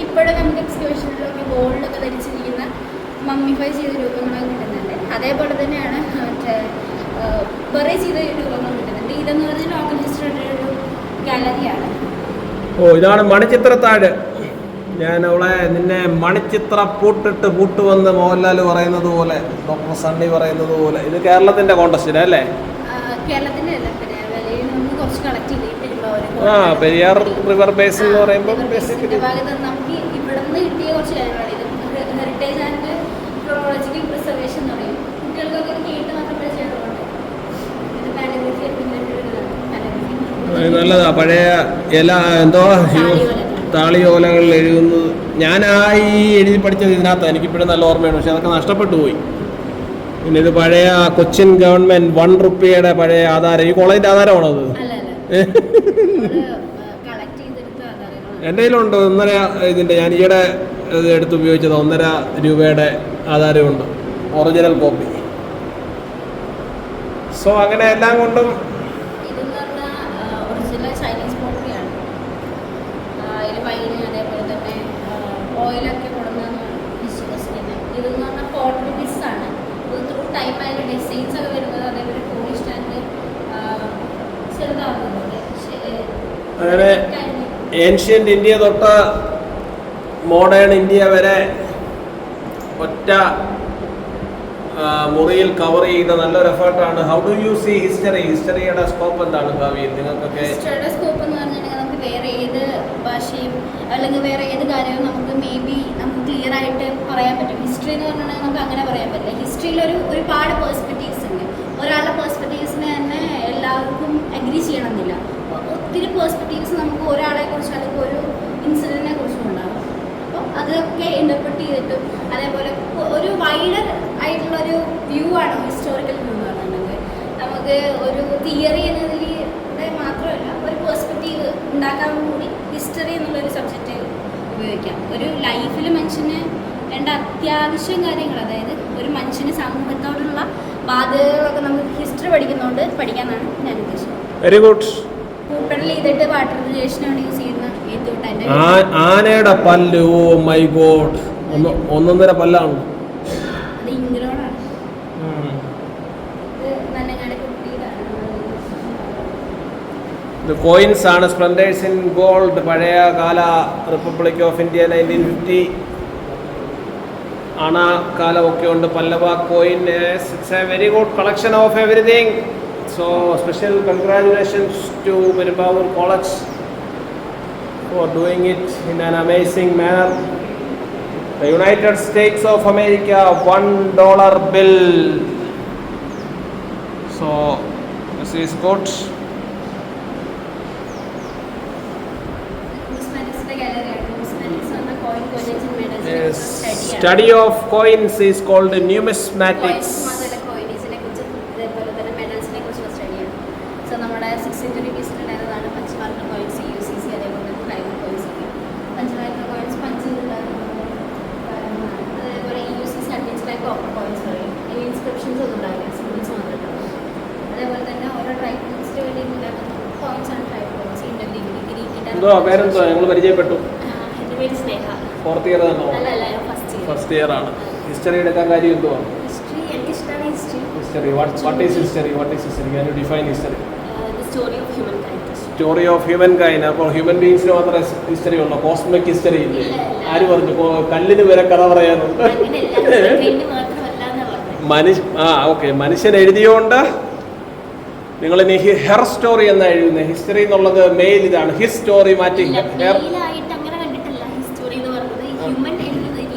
ഇപ്പോഴും നമുക്ക് എക്സ്കവേഷനിലൊക്കെ ഗോൾഡൊക്കെ ധരിച്ചിരിക്കുന്ന മമ്മിഫൈ ചെയ്ത രൂപങ്ങളൊക്കെ കിട്ടുന്നുണ്ട്. അതേപോലെ തന്നെയാണ് ബറി ചെയ്ത രൂപങ്ങൾ കിട്ടുന്നുണ്ട്. ഇതെന്ന് പറഞ്ഞാൽ ലോക്കൽ ഹിസ്റ്ററിയുടെ ഒരു ഗാലറിയാണ്. ഓ, ഇതാണ് മണിച്ചിത്രത്താഴ്. ഞാൻ അവളെ നിന്നെ മണിച്ചിത്ര പൂട്ടുവന്ന് മോഹൻലാൽ പറയുന്നത് പോലെ, ഡോക്ടർ സണ്ണി പറയുന്നത് പോലെ. ഇത് കേരളത്തിന്റെ കോണ്ടസ്റ്റിന് അല്ലേ? കേരളത്തിന്റെ അല്ല, വിലയിൽ നിന്ന് കുറച്ച് കളക്ട് ചെയ്തിട്ടുള്ള പെരിയാർ റിവർ ബേസിൻ എന്ന് പറയുമ്പോൾ ഭാഗത്ത് നമുക്ക് ഇവിടെ നിന്ന് കിട്ടിയ കുറച്ച് കാര്യങ്ങളാണ്. ഇത് ഹെറിറ്റേജ് ആൻഡ് ക്രോണോളജിക്കൽ പ്രിസർവേഷൻ എന്ന് പറയും. കുട്ടികൾക്കൊക്കെ കേട്ട് മാത്രം പഠിച്ചിട്ടുണ്ട്. ഇത് പാലഗ്രഫി നല്ലതാ. പഴയ എന്തോ താളിയോലകളിൽ എഴുതുന്നത് ഞാൻ ഈ എഴുതി പഠിച്ചത് ഇതിനകത്താണ്. എനിക്കിപ്പോഴും നല്ല ഓർമ്മയാണ്, പക്ഷെ അതൊക്കെ നഷ്ടപ്പെട്ടു പോയി. പിന്നെ ഇത് പഴയ കൊച്ചിൻ ഗവൺമെന്റ് 1 റുപ്പിയുടെ പഴയ ആധാരം. ഈ കോളേജിന്റെ ആധാരമാണോ അത്? എൻ്റെ കയ്യിലുണ്ട് 1.5 ഇതിൻ്റെ. ഞാൻ ഈയിടെ എടുത്ത് ഉപയോഗിച്ചത് 1.5 രൂപയുടെ ആധാരമുണ്ട്. Original copy. സോ അങ്ങനെ എല്ലാം കൊണ്ടും ഇതെന്ന് പറഞ്ഞാൽ ഒറിജിനൽ ചൈനീസ് പോട്ടറിയാണ്. അതിൽ വൈന് അതേപോലെ തന്നെ ഓയിലൊക്കെ കൊടുക്കുന്നതെന്നാണ് വിശ്വസിക്കുന്നത്. ഇതെന്ന് പറഞ്ഞാൽ പോട്ടറി പീസാണ്. ഇത് ത്രൂ ടൈം അതിൽ ഡിസൈൻസ് ഒക്കെ വരുന്നത് അതേപോലെ പോളിഷ് ആൻഡ് ചെറുതാകുന്നുണ്ട്. അങ്ങനെ ഏൻഷ്യൻ്റ് ഇന്ത്യ തൊട്ട് മോഡേൺ ഇന്ത്യ വരെ ഒറ്റ മുറിയിൽ കവർ ചെയ്ത നല്ലൊരു എഫേർട്ടാണ്. ഹൗ ഡു യു സീ ഹിസ്റ്ററിയുടെ സ്കോപ്പ് എന്താണ് ഭാവിയിൽ നിങ്ങൾക്കൊക്കെ? ഹിസ്റ്ററിയുടെ സ്കോപ്പ് എന്ന് പറഞ്ഞിട്ടുണ്ടെങ്കിൽ നമുക്ക് വേറെ ഏത് ഭാഷയും അല്ലെങ്കിൽ വേറെ ഏത് കാര്യവും നമുക്ക് നമുക്ക് ക്ലിയർ ആയിട്ട് പറയാൻ പറ്റും. ഹിസ്റ്ററി എന്ന് പറഞ്ഞിട്ടുണ്ടെങ്കിൽ നമുക്ക് അങ്ങനെ പറയാൻ പറ്റില്ല. ഹിസ്റ്ററിയിൽ ഒരുപാട് പേഴ്സ്പെക്റ്റീവ്സ് ഉണ്ട്. ഒരാളുടെ പേഴ്സ്പെക്റ്റീവ്സിനെ തന്നെ എല്ലാവർക്കും അഗ്രി ചെയ്യണമെന്നില്ല. ഒത്തിരി പേഴ്സ്പെക്റ്റീവ്സ് നമുക്ക് ഒരാളെ കുറിച്ച് അല്ലെങ്കിൽ ഒരു ഇൻസിഡൻറ്റിനെ കുറിച്ചും ഉണ്ടാകും. അപ്പോൾ അതൊക്കെ ഇൻ്റർപ്രറ്റ് ചെയ്തിട്ടും അതേപോലെ ഒരു വൈഡർ ആയിട്ടുള്ളൊരു വ്യൂ ആണ് ഹിസ്റ്റോറിക്കൽ വ്യൂ എന്ന് പറഞ്ഞിട്ടുണ്ടെങ്കിൽ. നമുക്ക് ഒരു തിയറി എന്നതിലൂടെ മാത്രമല്ല ഒരു പേഴ്സ്പെക്റ്റീവ് ഉണ്ടാക്കാൻ കൂടി ഹിസ്റ്ററി എന്നുള്ളൊരു സബ്ജക്റ്റ് ഉപയോഗിക്കാം. ഒരു ലൈഫിൽ മനുഷ്യന് വേണ്ട അത്യാവശ്യം കാര്യങ്ങൾ, അതായത് ഒരു മനുഷ്യന് സമൂഹത്തോടുള്ള ബാധ്യതകളൊക്കെ നമുക്ക് ഹിസ്റ്ററി പഠിക്കുന്നതുകൊണ്ട് പഠിക്കാനാണ് ഞാൻ ഉദ്ദേശിക്കുന്നത്. Very good. കൂപ്പണിൽ ചെയ്തിട്ട് വാട്ടർ റിലേഷനാണ് യൂസ് ചെയ്യുന്ന ഏതുകൊണ്ട് ആനയുടെ പല്ല്, ഓ മൈ ഗോഡ്, 1.5 പല്ലാണ്. അത് ഇംഗ്ലോണാണ്. ഇത് നല്ല ഞങ്ങളുടെ കുട്ടിയിലാണ്. ഇത് കോയിൻസ് ആണ്, സ്പ്ലെൻഡേഴ്സ് ഇൻ ഗോൾഡ്, പഴയ കാല റിപ്പബ്ലിക് ഓഫ് ഇന്ത്യ 1950 കാലമൊക്കെ ഉണ്ട്. Pallava coin. It's A very good collection of everything. So special congratulations to Perumbavoor College for doing it in an amazing manner. The United States of America $1 bill. So this is good. Yes. Study of coins is called numismatics. നമ്മുടെ 6th century പീസിലുണ്ടായിരുന്നതാണ് പഞ്ചമാർക്കർ coins, UCC, അതേപോലെ തന്നെ ഫ്ലൈവർ coins. പഞ്ചമാർക്കർ coins പഞ്ചിലുണ്ടായിരുന്ന കാര്യങ്ങളാണ്. അതേപോലെ UCC അഡ്മിൻസിലായി copper coins പറയും. ഈ inscriptions ഒന്നും ഉണ്ടാവില്ല, symbols മാത്രം. അതേപോലെ തന്നെ ഓരോ ട്രൈബൽസിന് വേണ്ടി ഉണ്ടാക്കുന്ന കോയിൻസ് ആണ് ട്രൈബൽ കോയിൻസ്. എന്തോ പേരെന്തോ ഞങ്ങൾ പരിചയപ്പെട്ടു. എൻ്റെ പേര് സ്നേഹ. 4th year ആണോ? അല്ല, ഫസ്റ്റ് ഇയർ ആണ്. ഹിസ്റ്ററി എടുക്കാൻ കാര്യം എന്തുവാണ്? ഹിസ്റ്ററി എനിക്ക് ഇഷ്ടമാണ്. History. What is history? Can you define history? Story of humankind. Story of humankind. അപ്പോൾ ഹ്യൂമൻ ബീങ്സിന് മാത്രമേ ഹിസ്റ്ററി ഉള്ളൂ, കോസ്മിക് ഹിസ്റ്ററി ഇല്ലേ? ആര് പറഞ്ഞു? കല്ലിന് വരെ കഥ പറയാറുണ്ട്. ഓക്കെ, മനുഷ്യൻ എഴുതിയോണ്ട് നിങ്ങൾ ഇനി ഹെർ സ്റ്റോറി എന്നാ എഴുതുന്നത്. ഹിസ്റ്ററി എന്നുള്ളത് മെയിൽ ഇതാണ്. ഹിസ് സ്റ്റോറി മാറ്റി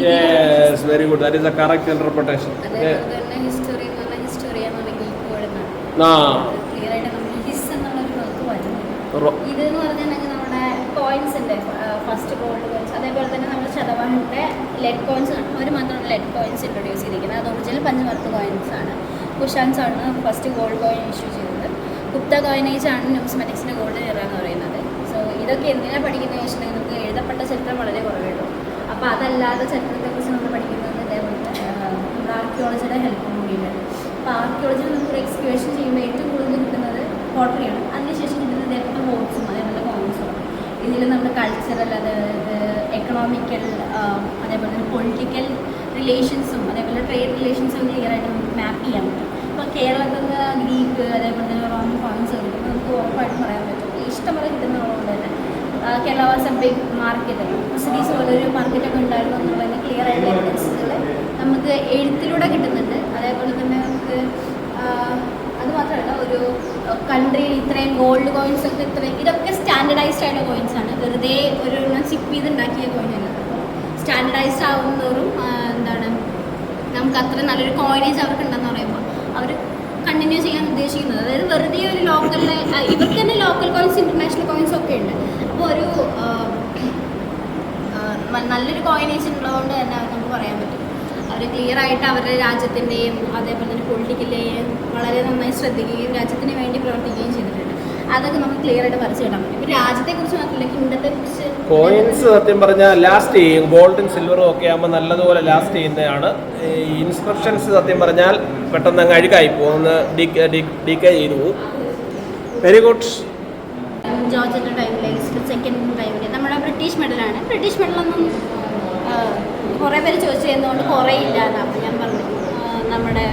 yes, very good. That is A correct interpretation. ഇതെന്ന് പറഞ്ഞിട്ടുണ്ടെങ്കിൽ നമ്മുടെ കോയിൻസ് ഉണ്ട്. ഫസ്റ്റ് ഗോൾഡ് കോയിൻസ്, അതേപോലെ തന്നെ നമ്മുടെ ശതമാനത്തെ ലെഡ് കോയിൻസ് ആണ്. അവർ മാത്രമാണ് ലെഡ് കോയിൻസ് ഇൻട്രൊഡ്യൂസ് ചെയ്തിരിക്കുന്നത്. അത് ഒറിജിനൽ പഞ്ചവർത്ത് കോയിൻസ് ആണ്. കുഷാൻസ് ആണ് ഫസ്റ്റ് ഗോൾഡ് കോയിൻ ഇഷ്യൂ ചെയ്തത്. ഗുപ്ത കോയിനേജ് ആണ് ന്യൂമിസ്മാറ്റിക്സിൻ്റെ ഗോൾഡൻ എറ എന്ന് പറയുന്നത്. സോ ഇതൊക്കെ എന്തിനാണ് പഠിക്കുന്നത് വെച്ചിട്ടുണ്ടെങ്കിൽ നമുക്ക് എഴുതപ്പെട്ട ചരിത്രം വളരെ കുറവേയുള്ളൂ. അപ്പോൾ അതല്ലാതെ ചരിത്രത്തെക്കുറിച്ച് നമ്മൾ പഠിക്കുന്നത് ഇതേപോലത്തെ നമ്മുടെ ആർക്കിയോളജിയുടെ ഹെൽപ്പ് കൂടിയുണ്ട്. അപ്പോൾ ആർക്കിയോളജിയിൽ നമുക്ക് എക്സ്ക്വേഷൻ ചെയ്യുമ്പോൾ ഏറ്റവും കൂടുതൽ കിട്ടുന്നത് പോട്ടറിയാണ്. അതിനുശേഷം കിട്ടുന്നത് ഇതേപോലെ ബോട്ട്സും അതേപോലെ കോയിൻസും. ഇതിൽ നമ്മുടെ കൾച്ചറൽ, അതായത് എക്കണോമിക്കൽ, അതേപോലെ തന്നെ പൊളിറ്റിക്കൽ റിലേഷൻസും അതേപോലെ ട്രേഡ് റിലേഷൻസും ക്ലിയർ ആയിട്ട് നമുക്ക് മാപ്പ് ചെയ്യാൻ പറ്റും. ഇപ്പോൾ കേരളത്തിൽ നിന്ന് ഗ്രീക്ക് അതേപോലെ തന്നെ റോമൻ കോയിൻസ് കിട്ടുമ്പോൾ നമുക്ക് ഉറപ്പായിട്ടും പറയാൻ പറ്റും. ഇഷ്ടംപോലെ കിട്ടുന്നതുകൊണ്ട് തന്നെ Kerala was a big market, cities പോലൊരു മാർക്കറ്റൊക്കെ ഉണ്ടായിരുന്നു എന്നുള്ളതിന് ക്ലിയർ ആയിട്ടുള്ള എവിഡൻസുകൾ നമുക്ക് എഴുത്തിലൂടെ കിട്ടുന്നുണ്ട്. അതേപോലെ തന്നെ നമുക്ക് അതുമാത്രമല്ല, ഒരു കൺട്രിയിൽ ഇത്രയും ഗോൾഡ് കോയിൻസ് ഒക്കെ ഇതൊക്കെ സ്റ്റാൻഡർഡൈസ്ഡ് ആയിട്ടുള്ള കോയിൻസ് ആണ്. വെറുതെ ഒരു ചിപ്പ് ചെയ്ത് ഉണ്ടാക്കിയ കോയിൻ അല്ല. അപ്പോൾ സ്റ്റാൻഡർഡൈസ്ഡ് ആവുന്നതോറും എന്താണ് നമുക്ക് അത്ര നല്ലൊരു കോയിനേജ് അവർക്ക് ഉണ്ടെന്ന് പറയുമ്പോൾ അവർ കണ്ടിന്യൂ ചെയ്യാൻ ഉദ്ദേശിക്കുന്നത്. അതായത് വെറുതെ ഒരു ലോക്കൽ, ഇവർക്ക് തന്നെ ലോക്കൽ കോയിൻസ് ഇൻ്റർനാഷണൽ കോയിൻസ് ഒക്കെ ഉണ്ട്. അപ്പോൾ ഒരു നല്ലൊരു കോയിനേജ് ഉള്ളതുകൊണ്ട് തന്നെ നമുക്ക് പറയാൻ പറ്റും അവർ ക്ലിയർ ആയിട്ട് അവരുടെ രാജ്യത്തിൻ്റെയും അതേപോലെ തന്നെ പൊളിറ്റിക്കലെയും വളരെ നന്നായി ശ്രദ്ധിക്കുകയും രാജ്യത്തിന് വേണ്ടി പ്രവർത്തിക്കുകയും ചെയ്തിട്ടുണ്ട്. അതൊക്കെ നമുക്ക് ക്ലിയർ ആയിട്ട് വരച്ച് കിട്ടാൻ പറ്റും. ഇപ്പോൾ രാജ്യത്തെക്കുറിച്ച് മാത്രമല്ല, കിങ്ഡത്തെക്കുറിച്ച് കോയിൻസ് സത്യം പറഞ്ഞാൽ ലാസ്റ്റ് ചെയ്യും. ഗോൾഡും സിൽവറും ഒക്കെ ആകുമ്പോൾ നല്ലതുപോലെ ലാസ്റ്റ് ചെയ്യുന്നതാണ്. ഈ ഇൻസ്ക്രിപ്ഷൻസ് സത്യം പറഞ്ഞാൽ പെട്ടെന്ന് അങ്ങ് അഴുക്കായി പോകുന്ന ഡീക്കേ ചെയ്തു പോകും. Very good. ജോർജിൻ്റെ ടൈമിൽ എലിസബത്ത് II ടൈമിൽ നമ്മുടെ ബ്രിട്ടീഷ് മെഡലാണ്. ബ്രിട്ടീഷ് മെഡലൊന്നും കുറേ പേര് ചോദിച്ചു ചെയ്യുന്നതുകൊണ്ട് കുറേ ഇല്ല എന്നാണ്. അപ്പോൾ ഞാൻ പറഞ്ഞു നമ്മുടെ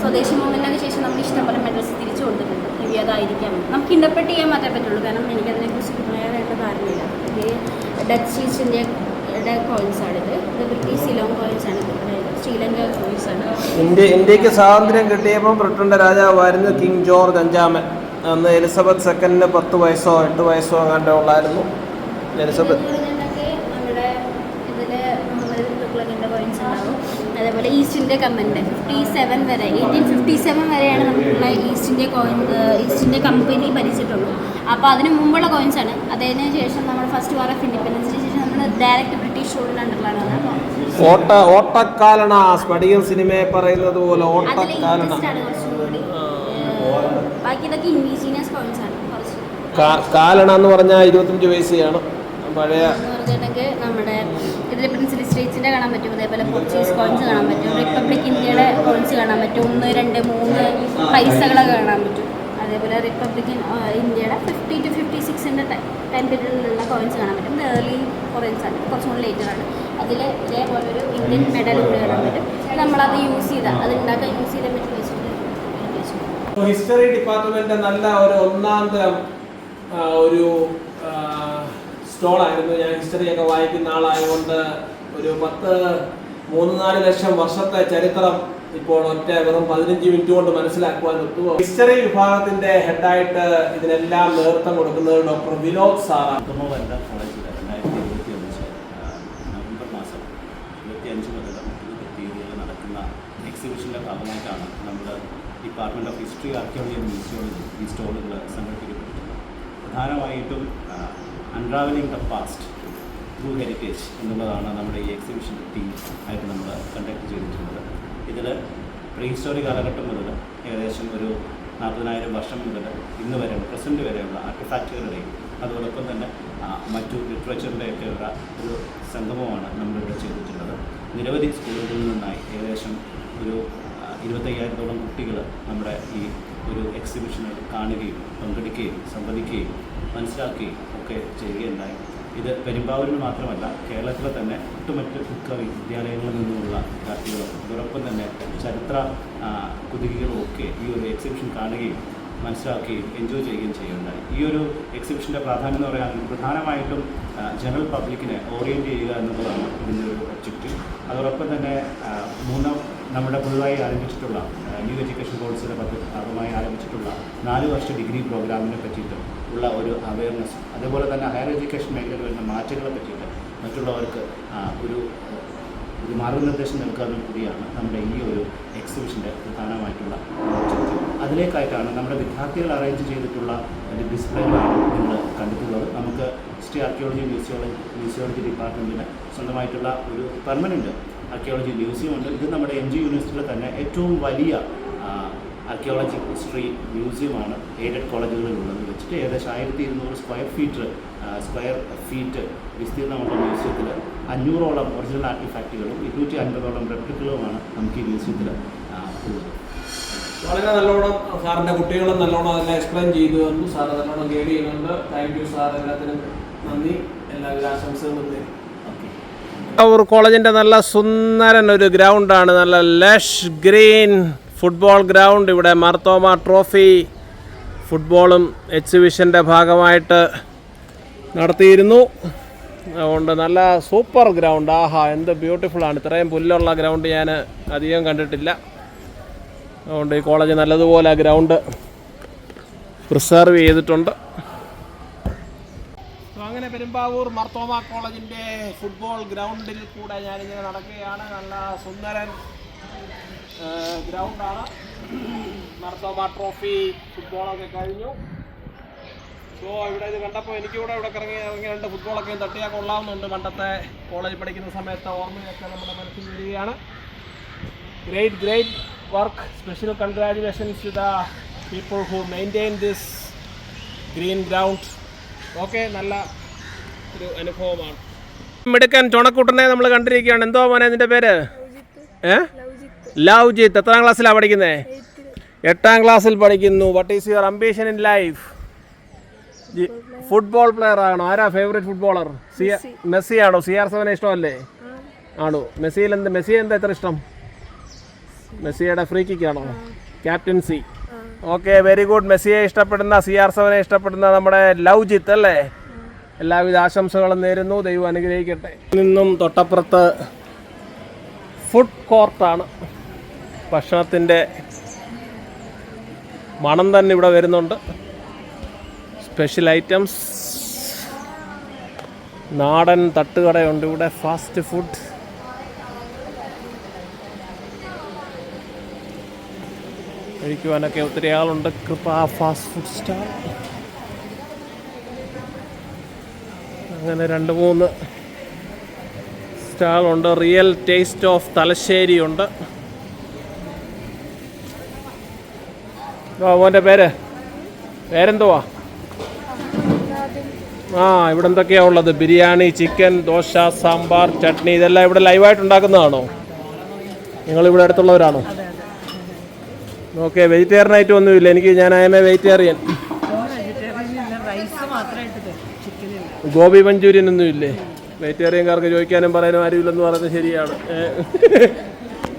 സ്വദേശി മൂവ്മെൻറ്റിനൊക്കെ ശേഷം നമ്മൾ ഇഷ്ടംപോലെ മെഡൽസ് തിരിച്ചു കൊടുത്തിട്ടുണ്ട്. മേബി അതായിരിക്കാം. നമുക്ക് ഇൻ്റർപ്രറ്റ് ചെയ്യാൻ മാത്രമേ പറ്റുള്ളൂ, കാരണം എനിക്കതിനെക്കുറിച്ച് കൃത്യമായിട്ട് ധാരണയില്ല. ഇത് ഡച്ച് ഈസ്റ്റ് ഇന്ത്യയുടെ കോയിൻസാണിത്. ഇത് ബ്രിട്ടീഷ് സിലോങ് കോയിൻസാണ്. ശ്രീലങ്ക കോയിൻസാണ്. ഇന്ത്യക്ക് സ്വാതന്ത്ര്യം കിട്ടിയപ്പോൾ ബ്രിട്ടൻ്റെ രാജാവായിരുന്നു കിങ് ജോർജ് V. അന്ന് എലിസബത്ത് II 10 വയസ്സോ 8 വയസ്സോ അങ്ങാണ്ടേ ഉള്ളായിരുന്നു. എലിസബത്ത് നമ്മുടെ ഇതിൽ മുഹമ്മദ് തുഗ്ലക്കിൻ്റെ കോയിൻസ് ഉണ്ടാവും. അതേപോലെ ഈസ്റ്റ് ഇന്ത്യ കമ്പനിയുടെ 57 വരെ 1857 വരെയാണ് നമുക്കുള്ള ഈസ്റ്റ് ഇന്ത്യ കമ്പനി ഭരിച്ചിട്ടുള്ളൂ. അപ്പോൾ അതിന് മുമ്പുള്ള കോയിൻസാണ്. അതിന് ശേഷം നമ്മൾ ഫസ്റ്റ് വാർ ഓഫ് ഇൻഡിപെൻഡൻസിന് ശേഷം നമ്മൾ ഡയറക്റ്റ് ബ്രിട്ടീഷ് റൂളിൽ അണ്ടറിലാണ്. ഓട്ടക്കാലണ സ്പടികം സിനിമയെ പറയുന്നത് പോലെ ഓട്ടക്കാലണ. ബാക്കി ഇതൊക്കെ ഇൻഡിജീനിയസ് കോയിൻസ് ആണ്. കുറച്ച് കാലണ എന്ന് പറഞ്ഞാൽ 25 പൈസയാണ് പഴയ. പറഞ്ഞിട്ടുണ്ടെങ്കിൽ നമ്മുടെ ഇതിൽ പ്രിൻസിലി സ്റ്റേറ്റ്സിൻ്റെ കാണാൻ പറ്റും. അതേപോലെ പോർച്ചുഗീസ് കോയിൻസ് കാണാൻ പറ്റും. റിപ്പബ്ലിക് ഇന്ത്യയുടെ കോയിൻസ് കാണാൻ പറ്റും. 1, 2, 3 പൈസകളൊക്കെ കാണാൻ പറ്റും. അതേപോലെ റിപ്പബ്ലിക്കൻ ഇന്ത്യയുടെ 50 to 56 ടൈം പീരീഡിലുള്ള കോയിൻസ് കാണാൻ പറ്റും. ഇത് ഏർലി കോയിൻസ് ആണ്, കുറച്ചും കൂടി ലേറ്ററാണ്. അതിൽ ഇതേപോലെ ഒരു ഇന്ത്യൻ മെഡൽ കൂടി കാണാൻ പറ്റും. നമ്മളത് യൂസ് ചെയ്താൽ അത് ഉണ്ടാക്കാൻ യൂസ് ചെയ്ത മെറ്റൽ വെച്ചിട്ട് ഹിസ്റ്ററി ഡിപ്പാർട്ട്മെന്റ് നല്ല ഒരു ഒന്നാം തരം ഒരു സ്റ്റോളായിരുന്നു. ഞാൻ ഹിസ്റ്ററിയൊക്കെ വായിക്കുന്ന ആളായതുകൊണ്ട് ഒരു 3-4 ലക്ഷം വർഷത്തെ ചരിത്രം ഇപ്പോൾ വെറും 15 മിനിറ്റ് കൊണ്ട് മനസ്സിലാക്കുവാൻ ഒത്തുവോ. ഹിസ്റ്ററി വിഭാഗത്തിന്റെ ഹെഡായിട്ട് ഇതിനെല്ലാം നേതൃത്വം കൊടുക്കുന്നത് ഡോക്ടർ വിനോദ് സാറാണ്. കോളേജിൽ 2025 നവംബർ മാസം 25 മുതൽ 30 തീയതികളിൽ നടക്കുന്ന എക്സിബിഷൻ്റെ ഭാഗമായിട്ടാണ് നമ്മൾ department of history, archaeology and museology ഈ സ്റ്റോളുകൾ സംഘടിപ്പിക്കപ്പെട്ടിട്ടുള്ളത്. പ്രധാനമായിട്ടും unravelling the past through heritage എന്നുള്ളതാണ് നമ്മുടെ ഈ എക്സിബിഷൻ തീം ആയിട്ട് നമ്മൾ കണ്ടക്ട് ചെയ്തിട്ടുള്ളത്. ഇതിൽ പ്രീ ഹിസ്റ്റോറി കാലഘട്ടം മുതൽ ഏകദേശം ഒരു 40,000 വർഷം മുതൽ ഇന്ന് വരെ പ്രസൻറ്റ് വരെയുള്ള ആർട്ടിഫാക്റ്റുകളുടെയും അതോടൊപ്പം തന്നെ മറ്റു ലിറ്ററേച്ചറിൻ്റെയൊക്കെ ഒരു സംഗമമാണ് നമ്മളിവിടെ ചെയ്തിട്ടുള്ളത്. നിരവധി സ്കൂളുകളിൽ നിന്നായി ഏകദേശം ഒരു 25,000-ഓളം കുട്ടികൾ നമ്മുടെ ഈ ഒരു എക്സിബിഷനിൽ കാണുകയും പങ്കെടുക്കുകയും സംവദിക്കുകയും മനസ്സിലാക്കുകയും ഒക്കെ ചെയ്യുകയുണ്ടായി. ഇത് പെരുമ്പാവൂരിൽ മാത്രമല്ല, കേരളത്തിലെ തന്നെ ഒട്ടുമറ്റ് വിദ്യാലയങ്ങളിൽ നിന്നുമുള്ള വിദ്യാർത്ഥികളും അതോടൊപ്പം തന്നെ ചരിത്ര കുതികളും ഒക്കെ ഈ ഒരു എക്സിബിഷൻ കാണുകയും മനസ്സിലാക്കുകയും എൻജോയ് ചെയ്യുകയും ചെയ്യുന്നുണ്ടായി. ഈ ഒരു എക്സിബിഷൻ്റെ പ്രാധാന്യം എന്ന് പറയുകയാണെങ്കിൽ പ്രധാനമായിട്ടും ജനറൽ പബ്ലിക്കിനെ ഓറിയൻറ്റ് ചെയ്യുക എന്നുള്ളതാണ് ഇതിൻ്റെ ഒരു ഒബ്ജക്റ്റീവ്. അതോടൊപ്പം തന്നെ നമ്മുടെ പുതുതായി ആരംഭിച്ചിട്ടുള്ള ന്യൂ എഡ്യൂക്കേഷൻ പോളിസിയുടെ ഭാഗമായി ആരംഭിച്ചിട്ടുള്ള 4 വർഷ ഡിഗ്രി പ്രോഗ്രാമിനെ പറ്റിയിട്ട് ഉള്ള ഒരു അവയർനെസ്, അതേപോലെ തന്നെ ഹയർ എഡ്യൂക്കേഷൻ മേഖലയിൽ വരുന്ന മാറ്റങ്ങളെ പറ്റിയിട്ട് മറ്റുള്ളവർക്ക് ഒരു മാർഗ്ഗനിർദ്ദേശം നൽകാനും കൂടിയാണ് നമ്മുടെ ഈ ഒരു എക്സിബിഷൻ്റെ പ്രധാനമായിട്ടുള്ള ഒബ്ജക്റ്റീവ്. അതിലേക്കായിട്ടാണ് നമ്മുടെ വിദ്യാർത്ഥികൾ അറേഞ്ച് ചെയ്തിട്ടുള്ള ഒരു ഡിസ്പ്ലേകളാണ് നിങ്ങൾ കണ്ടെത്തുന്നത്. നമുക്ക് ഹിസ്റ്ററി, ആർക്കിയോളജി, മ്യൂസിയോളജി ഡിപ്പാർട്ട്മെൻറ്റിന് സ്വന്തമായിട്ടുള്ള ഒരു പെർമനൻറ്റ് ആർക്കിയോളജി മ്യൂസിയം ഉണ്ട്. ഇത് നമ്മുടെ MG യൂണിവേഴ്സിറ്റിയിലെ തന്നെ ഏറ്റവും വലിയ ആർക്കിയോളജി ഹിസ്റ്ററി മ്യൂസിയമാണ് എയ്ഡഡ് കോളേജുകളിലുള്ളത് വെച്ചിട്ട്. ഏകദേശം 1200 സ്ക്വയർ ഫീറ്റ് വിസ്തീർണമുള്ള മ്യൂസിയത്തിൽ 500ഓളം ഒറിജിനൽ ആർട്ടിഫാക്റ്റുകളും 250ഓളം റെപ്ലിക്കലുമാണ് നമുക്ക് ഈ മ്യൂസിയത്തിൽ ഉള്ളത്. വളരെ നല്ലോണം സാറിൻ്റെ കുട്ടികളും നല്ലോണം അതെല്ലാം എക്സ്പ്ലെയിൻ ചെയ്തു തന്നു. സാർ നല്ലോണം ഗൈഡ് ചെയ്യുന്നുണ്ട്. Thank you sir. എല്ലാത്തിനും നന്ദി. എല്ലാവിധ ആശംസകളും നേരും. കോളേജിൻ്റെ നല്ല സുന്ദരൻ ഒരു ഗ്രൗണ്ടാണ്. നല്ല ലഷ് ഗ്രീൻ ഫുട്ബോൾ ഗ്രൗണ്ട്. ഇവിടെ മാർത്തോമ ട്രോഫി ഫുട്ബോളും എക്സിബിഷൻ്റെ ഭാഗമായിട്ട് നടത്തിയിരുന്നു. അതുകൊണ്ട് നല്ല സൂപ്പർ ഗ്രൗണ്ട്. ആഹാ, എന്ത് ബ്യൂട്ടിഫുള്ളാണ്. ഇത്രയും പുല്ലുള്ള ഗ്രൗണ്ട് ഞാൻ അധികം കണ്ടിട്ടില്ല. അതുകൊണ്ട് ഈ കോളേജ് നല്ലതുപോലെ ഗ്രൗണ്ട് പ്രിസർവ് ചെയ്തിട്ടുണ്ട്. അങ്ങനെ പെരുമ്പാവൂർ മാർത്തോമ കോളേജിൻ്റെ ഫുട്ബോൾ ഗ്രൗണ്ടിൽ കൂടെ ഞാനിങ്ങനെ നടക്കുകയാണ്. നല്ല സുന്ദരൻ ഗ്രൗണ്ടാണ്. മാർത്തോമ ട്രോഫി ഫുട്ബോളൊക്കെ കഴിഞ്ഞു. സോ ഇവിടെ ഇത് കണ്ടപ്പോൾ എനിക്കിവിടെ ഇറങ്ങി 2 ഫുട്ബോളൊക്കെ തട്ടിയാൽ കൊള്ളാവുന്നുണ്ട്. പണ്ടത്തെ കോളേജിൽ പഠിക്കുന്ന സമയത്ത് ഓർമ്മയൊക്കെ നമ്മുടെ മനസ്സിൽ വരികയാണ്. Great work. Special congratulations to the people who maintain this green ground. Okay, നല്ല ഒരു അനുഭവമാണ്. മിടുക്കൻ ചുണക്കുട്ടനെ നമ്മൾ കണ്ടിരിക്കുകയാണ്. എന്തോ മോനെ നിന്റെ പേര്? ലവ്ജിത്ത്. എത്രാം ക്ലാസ്സിലാണ് പഠിക്കുന്നത്? 8ാം ക്ലാസ്സിൽ പഠിക്കുന്നു. What is your ambition in life? Football player ആണോ? ആരാ ഫേവറേറ്റ് ഫുട്ബോളർ? മെസ്സി ആണോ? CR7 ഇഷ്ടമല്ലേ? ആണോ? മെസ്സി എന്താ ഇത്ര ഇഷ്ടം? മെസ്സിയുടെ ഫ്രീ കിക്ക് ആണോ? ക്യാപ്റ്റൻസി. Okay, very good. മെസ്സിയെ ഇഷ്ടപ്പെടുന്ന, CR7 ഇഷ്ടപ്പെടുന്ന നമ്മുടെ ലവ്ജിത്ത് അല്ലേ? എല്ലാവിധ ആശംസകളും നേരുന്നു. ദൈവം അനുഗ്രഹിക്കട്ടെ. നിന്നും തൊട്ടപ്പുറത്ത് ഫുഡ് കോർട്ടാണ്. ഭക്ഷണത്തിൻ്റെ മണം തന്നെ ഇവിടെ വരുന്നുണ്ട്. സ്പെഷ്യൽ ഐറ്റംസ്, നാടൻ തട്ടുകടയുണ്ട് ഇവിടെ. ഫാസ്റ്റ് ഫുഡ്, കഴിക്കുവാനൊക്കെ ഒത്തിരി ആളുണ്ട്. കൃപ ഫാസ്റ്റ് ഫുഡ് സ്റ്റാൾ. അങ്ങനെ 2-3 സ്റ്റാളുണ്ട്. റിയൽ ടേസ്റ്റ് ഓഫ് തലശ്ശേരി ഉണ്ട്. മോൻ്റെ പേരെന്തുവാ? ഇവിടെ എന്തൊക്കെയാണ് ഉള്ളത്? ബിരിയാണി, ചിക്കൻ, ദോശ, സാമ്പാർ, ചട്നി, ഇതെല്ലാം ഇവിടെ ലൈവായിട്ട് ഉണ്ടാക്കുന്നതാണോ? നിങ്ങളിവിടെ അടുത്തുള്ളവരാണോ? ഓക്കെ, വെജിറ്റേറിയൻ ഐറ്റം ഒന്നുമില്ല. ഞാൻ ആയമേ വെജിറ്റേറിയൻ. ഗോബി മഞ്ചൂരിയൻ ഒന്നും ഇല്ലേ? വെജിറ്റേറിയൻകാർക്ക് ചോദിക്കാനും പറയാനും ആരുമില്ലെന്ന് പറയുന്നത് ശരിയാണ്.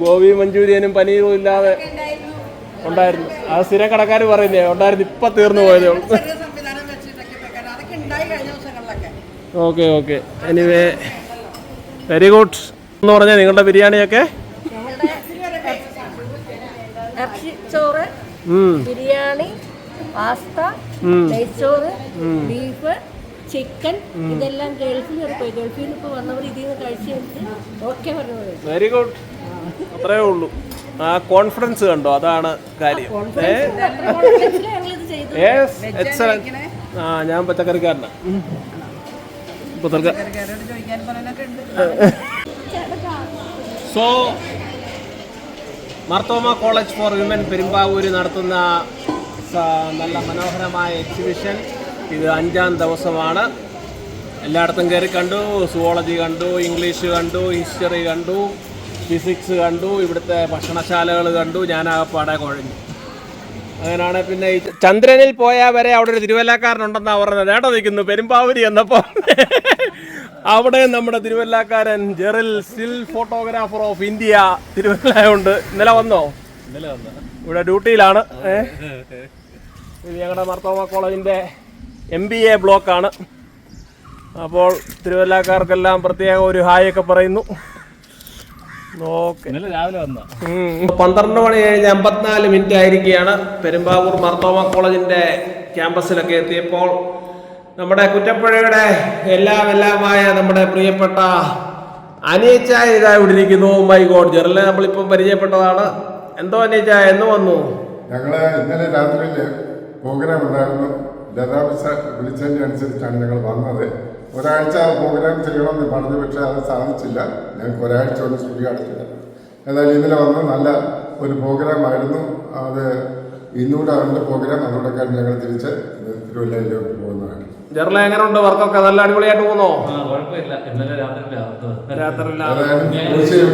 ഗോബി മഞ്ചൂരിയനും പനീറും ഇല്ലാതെ ഉണ്ടായിരുന്നു. അത് സ്ഥിരം കടക്കാർ പറയുന്നേ ഉണ്ടായിരുന്നു. ഇപ്പം തീർന്നു പോയതേ ഉള്ളൂ. ഓക്കെ. Anyway, very good. എന്ന് പറഞ്ഞാൽ നിങ്ങളുടെ ബിരിയാണിയൊക്കെ ചോറ്, ബിരിയാണി, പാസ്ത, നെയ്ച്ചോറ്, ബീഫ്, ചിക്കൻ, ഇതെല്ലാം ഗൾഫിൽ ഇപ്പോൾ വന്നവർ ഇതിൽ നിന്ന് കഴിച്ചിട്ട് ഓക്കെ പറഞ്ഞത്. Very good. അത്രേ ഉള്ളൂ. ആ കോൺഫിഡൻസ് കണ്ടോ? അതാണ് കാര്യം. ഞാൻ പച്ചക്കറിക്കാരനാണ്. So Marthoma college for women Perumbavoor നടത്തുന്ന നല്ല മനോഹരമായ എക്സിബിഷൻ ഇത് 5ാം ദിവസമാണ്. എല്ലായിടത്തും കയറി കണ്ടു. സുവോളജി കണ്ടു, ഇംഗ്ലീഷ് കണ്ടു, ഹിസ്റ്ററി കണ്ടു, ഫിസിക്സ് കണ്ടു, ഇവിടുത്തെ ഭക്ഷണശാലകൾ കണ്ടു. ഞാനാകപ്പാടെ കുഴഞ്ഞു. അങ്ങനെയാണ് പിന്നെ ഈ ചന്ദ്രനിൽ പോയാൽ വരെ അവിടെ ഒരു തിരുവല്ലക്കാരനുണ്ടെന്നാണ് പറഞ്ഞത്. ഏട്ടാ നിൽക്കുന്നു പെരുമ്പാവൂരി എന്നപ്പോൾ അവിടെ നമ്മുടെ തിരുവല്ലക്കാരൻ Jeril, still photographer of India, തിരുവല്ലയുണ്ട്. ഇന്നലെ വന്നോ? ഇവിടെ ഡ്യൂട്ടിയിലാണ്. ഇത് ഞങ്ങളുടെ മാർത്തോമ കോളേജിൻ്റെ MBA ബ്ലോക്കാണ്. അപ്പോൾ തിരുവല്ലക്കാർക്കെല്ലാം പ്രത്യേക ഒരു ഹായ് ഒക്കെ പറയുന്നു. ഓക്കെ, രാവിലെ വന്ന 12 മണി കഴിഞ്ഞ് 54 മിനിറ്റ് ആയിരിക്കുകയാണ്. പെരുമ്പാവൂർ മാർത്തോമ കോളേജിൻ്റെ ക്യാമ്പസിലൊക്കെ എത്തിയപ്പോൾ നമ്മുടെ കുറ്റപ്പുഴയുടെ എല്ലാമായ നമ്മുടെ പ്രിയപ്പെട്ട അനീച്ചായ ഇതാ ഇവിടെ ഇരിക്കുന്നു. മൈ ഗോഡ്, ജെറിലെ നമ്മളിപ്പം പരിചയപ്പെട്ടതാണ്. എന്തോ അനീച്ചായ, എന്ന് വന്നു? ഞങ്ങള് ഇന്നലെ രാത്രിയിൽ പ്രോഗ്രാം ഉണ്ടായിരുന്നു. ലതാമിസ വിളിച്ചതിൻ്റെ അനുസരിച്ചാണ് ഞങ്ങൾ വന്നത്. ഒരാഴ്ച പ്രോഗ്രാം ചെയ്യണമെന്ന് പറഞ്ഞു, പക്ഷേ അത് സാധിച്ചില്ല. ഞങ്ങൾക്ക് ഒരാഴ്ച കൊണ്ട് സ്റ്റുഡിയോ അടച്ചില്ല. ഏതായാലും ഇന്നലെ വന്ന് നല്ല ഒരു പ്രോഗ്രാം ആയിരുന്നു. അത് ഇന്നുകൂടെ അവരുടെ പ്രോഗ്രാം. അതോടൊക്കെയാണ് ഞങ്ങൾ തിരിച്ച് തിരുവല്ലയിലോട്ട് പോകുന്നതാണ്. ജെറിലെ എങ്ങനെയുണ്ട്? വർക്കൊക്കെ നല്ല അടിപൊളിയായിട്ട് പോകുന്നോ?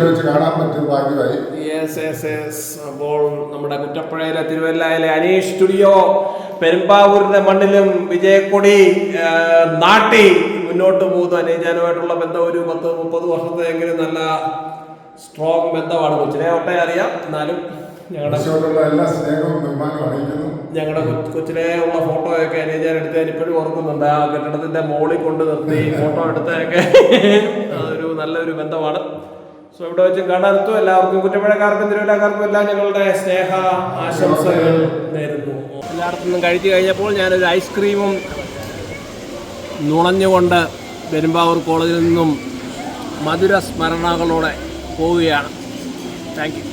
വെച്ച് കാണാൻ പറ്റുന്ന ഭാഗ്യമായി. അപ്പോൾ നമ്മുടെ കുറ്റപ്പുഴയിലെ തിരുവല്ലയിലെ അനീഷ് സ്റ്റുഡിയോ പെരുമ്പാവൂരിന്റെ മണ്ണിലും വിജയക്കൊടി നാട്ടി മുന്നോട്ട് പോകുന്നു. അനീജാനുമായിട്ടുള്ള ബന്ധം ഒരു 10-30 വർഷത്തെയെങ്കിലും നല്ല സ്ട്രോങ് ബന്ധമാണ്. കൊച്ചിനെ ഒട്ടേ അറിയാം, എന്നാലും ഞങ്ങളുടെ എല്ലാ സ്നേഹവും ബഹുമാനവും അറിയിക്കുന്നു. ഞങ്ങളുടെ കൊച്ചിലെ ഉള്ള ഫോട്ടോയൊക്കെ അനീജാൻ എടുത്തതിന് ഇപ്പോഴും ഓർക്കുന്നുണ്ട്. ആ കെട്ടിടത്തിന്റെ മോളിൽ കൊണ്ട് നിർത്തി ഫോട്ടോ എടുത്തതൊക്കെ അതൊരു നല്ലൊരു ബന്ധമാണ്. സോ ഇവിടെ വെച്ചും കാണാനെത്തും. എല്ലാവർക്കും, കുറ്റപ്പുഴക്കാർക്കും തിരുവല്ലക്കാർക്കും എല്ലാം ഞങ്ങളുടെ സ്നേഹ ആശംസകൾ നേരുന്നു. എല്ലായിടത്തു നിന്നും കഴിച്ചു കഴിഞ്ഞപ്പോൾ ഞാനൊരു ഐസ്ക്രീമും നുണഞ്ഞുകൊണ്ട് പെരുമ്പാവൂർ കോളേജിൽ നിന്നും മധുര സ്മരണകളോടെ പോവുകയാണ്. Thank you.